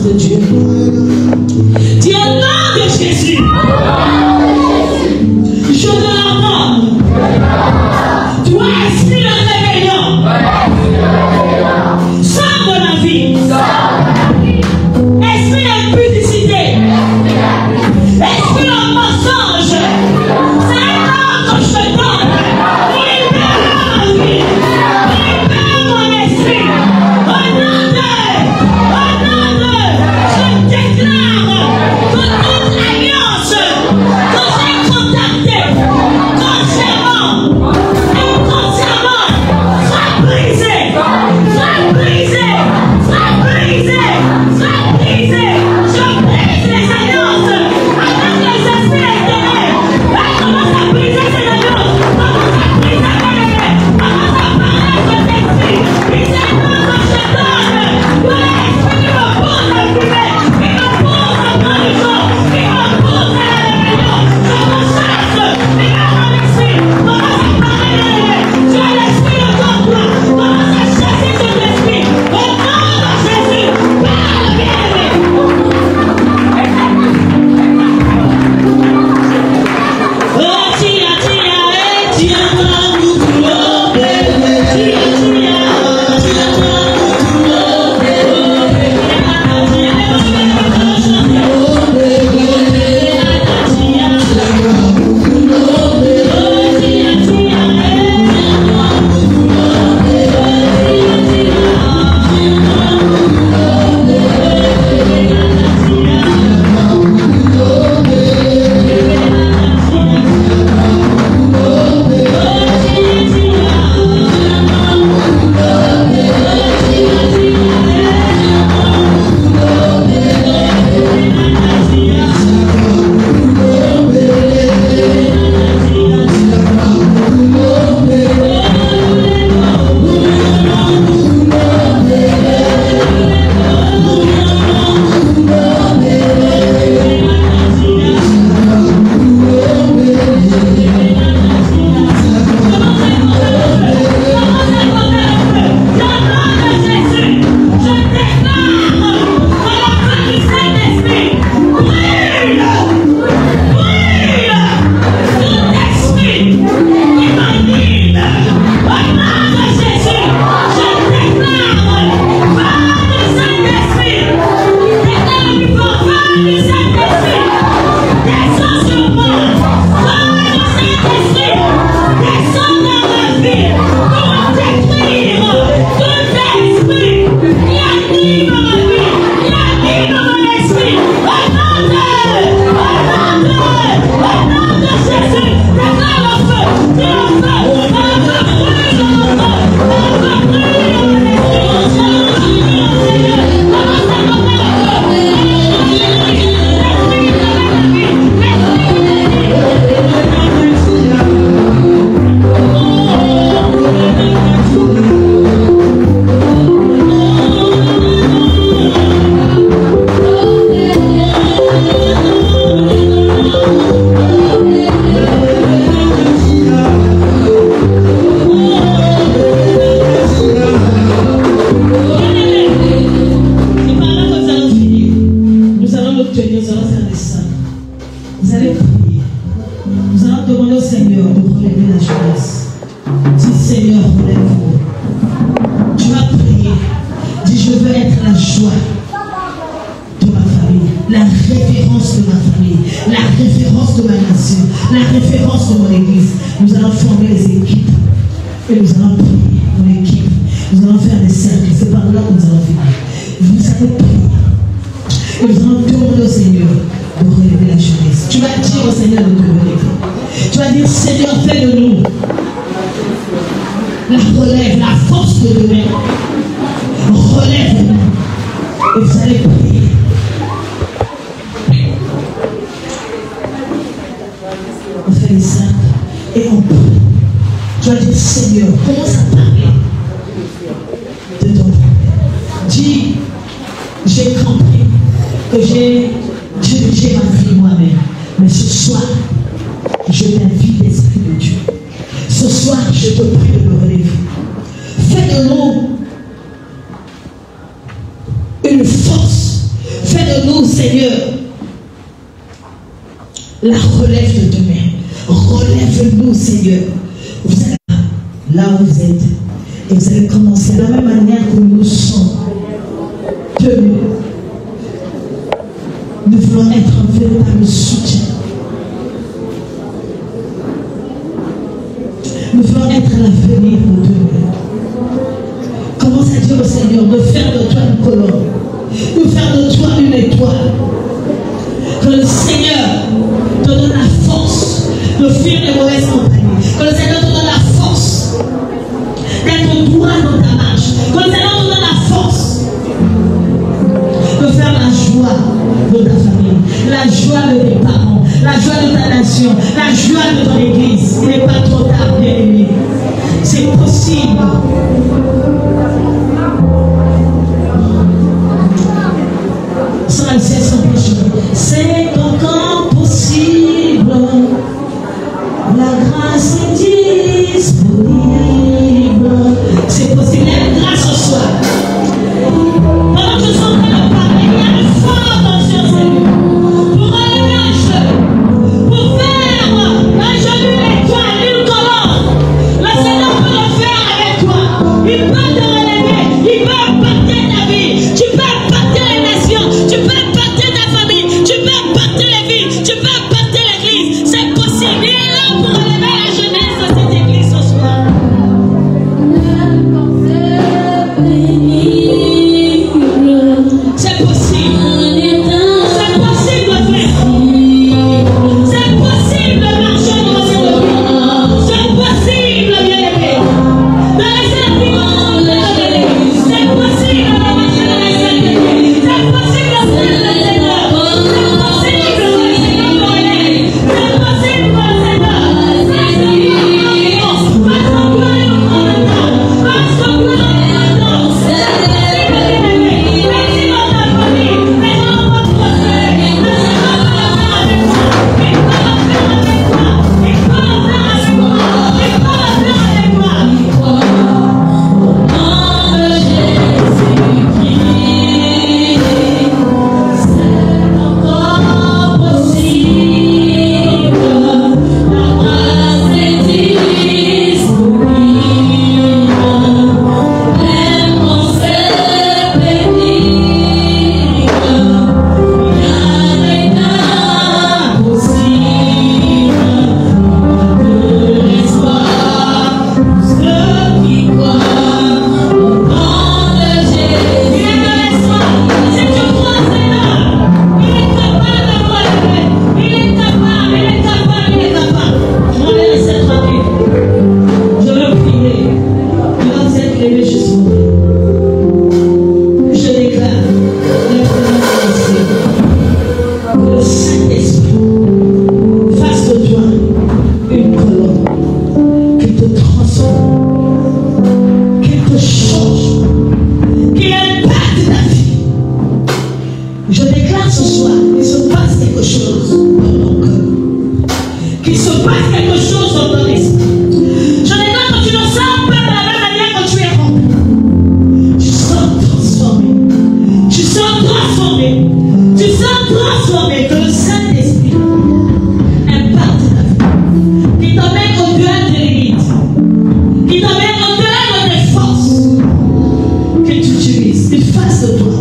de Dieu. Dis au nom de Jésus. Je te l'ordonne. Toi, esprit de rébellion, sors de ma vie. Esprit d'impudicité, esprit de mensonge, c'est un ordre que je te donne. Libère ma vie, libère mon esprit. Au nom de, je déclare que toute alliance que j'ai contactée concernant soit brisée, soit brisée, soit brisée, soit brisée. Je brise les alliances avec les esprits éternels. Commence à briser ces alliances. Commence à briser les alliances. Commence à parler de cet esprit. Il sait pas que je donne. Que l'esprit qui me pousse à fumer, qui me pousse à prendre du jour, qui me pousse à la rébellion. Je me chasse. Libère mon esprit. Commence à parler de l'esprit. Tu as l'esprit de ton toi. Commence à chasser cet esprit. Au nom de Jésus. Parle, bien-aimé. relève-nous, Seigneur. La relève de demain. Relève-nous, Seigneur. Vous êtes là où vous êtes. Et vous allez commencer de la même manière que nous sommes tenus. Nous voulons être un véritable soutien. Nous voulons être à l'avenir pour demain. Commence à dire au Seigneur de faire de toi une colonne, de faire de toi une étoile. Que le Seigneur te donne la force de fuir les mauvaises compagnies. Que le Seigneur te donne la force d'être droit dans ta marche. Que le Seigneur te donne la force de faire la joie de ta famille, la joie de tes parents, la joie de ta nation, la joie de ton église. Il n'est pas trop tard, bien aimé. C'est possible. Sans le ciel, sans péché. C'est encore possible. La grâce est disponible. C'est possible. Il y a une grâce ce soir. Pendant que je suis en train de parler, il y a une forte tension, Seigneur. Pour relever un genou, pour faire un genou, une étoile, une colonne. Le Seigneur peut le faire avec toi. Il peut te relever. Il peut impacter ta vie. Tu peux impacter les nations. Tu peux impacter ta famille. Tu peux impacter les villes. Tu peux impacter l'église. C'est possible. Il est là pour relever la jeunesse de cette église ce soir. C'est possible. C'est possible de faire. C'est possible de marcher dans cette vie. C'est possible, bien-aimé. De laisser la vie de l'église. C'est possible de marcher dans les scènes de l'église. C'est possible de faire le Seigneur. C'est possible que le Seigneur te relève. C'est possible que le Seigneur. Parce que gloire est notre temps. Parce que gloire est notre temps. C'est possible, bien-aimé. Merci dans ta famille. Mais dans votre projet. Le Seigneur peut le faire avec toi. Il peut le faire avec toi. Il peut le faire avec toi. Il peut le faire avec toi. Je déclare ce soir qu'il se passe quelque chose dans ton cœur. Qu'il se passe quelque chose dans ton esprit. Je déclare que tu ne sens pas de la même manière que tu es rempli. Tu sens transformé. Tu sens transformé. Tu sens transformé. Que le Saint-Esprit impacte ta vie. Qu'il t'emmène au-delà des limites. Qu'il t'emmène au-delà de tes forces. Que tu utilises. Qu'il fasse de toi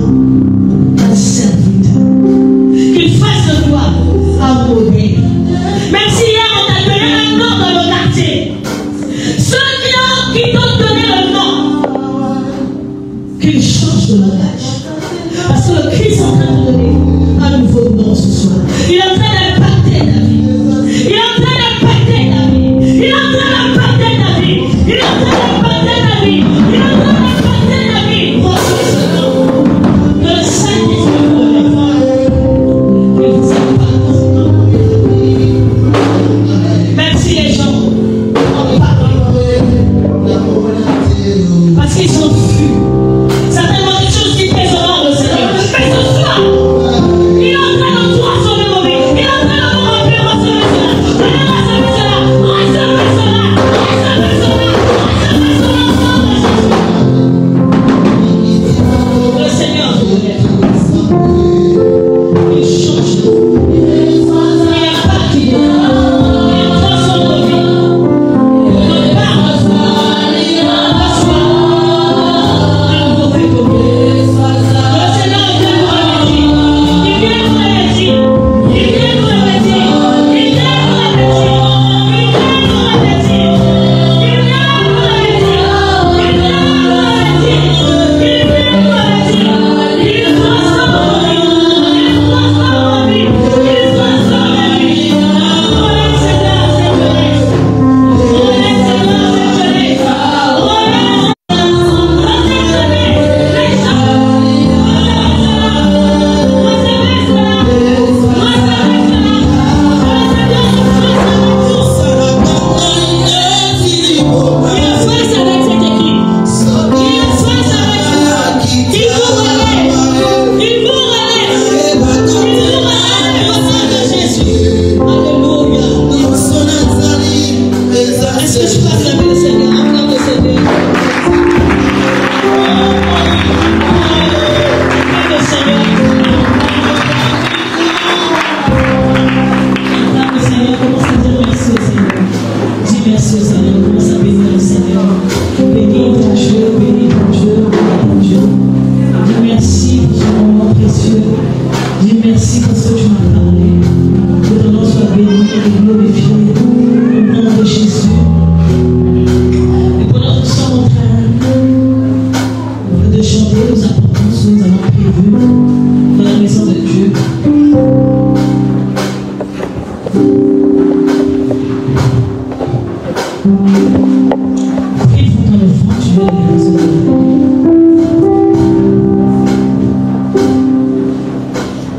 un serviteur. Qu'il fasse de toi un modèle. Même si hier on t'a donné un nom dans le quartier, ceux qui t'ont donné le nom, qu'ils changent de langage. Parce que le Christ est en train de donner un nouveau nom ce soir. Il est en train d'impacter ta vie. Il est en train d'impacter ta vie. Il est en train d'impacter ta vie. Il est en train d'impacter ta vie. Il est en train d'impacter ta vie. Reçois ce nom. Que le Saint-Esprit vous relève. Il vous impacte. Même si les gens en parlent. Parce qu'ils sont fus. Certainement des choses qui pèseront le Seigneur. Mais ce soir,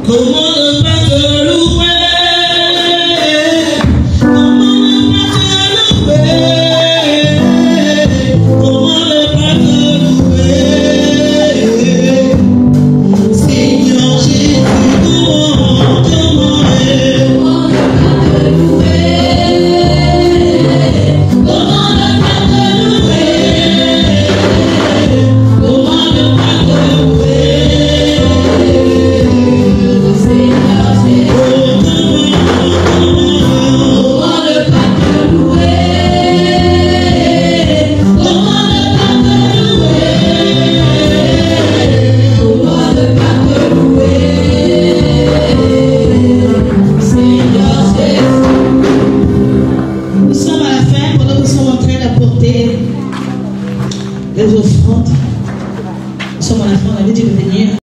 Comment ne pas te louer? Comment ne pas te louer? Comment ne pas te louer? Seigneur Jésus, comment ne pas te louer? Comment ne pas te louer? Comment ne pas te louer? Seigneur Jésus, comment ne pas te louer? Comment ne pas te louer? Comment ne pas te louer? Seigneur Jésus. Nous sommes à la fin pendant que nous sommes en train d'apporter les offrandes. Nous sommes à la fin, on avait dit de venir.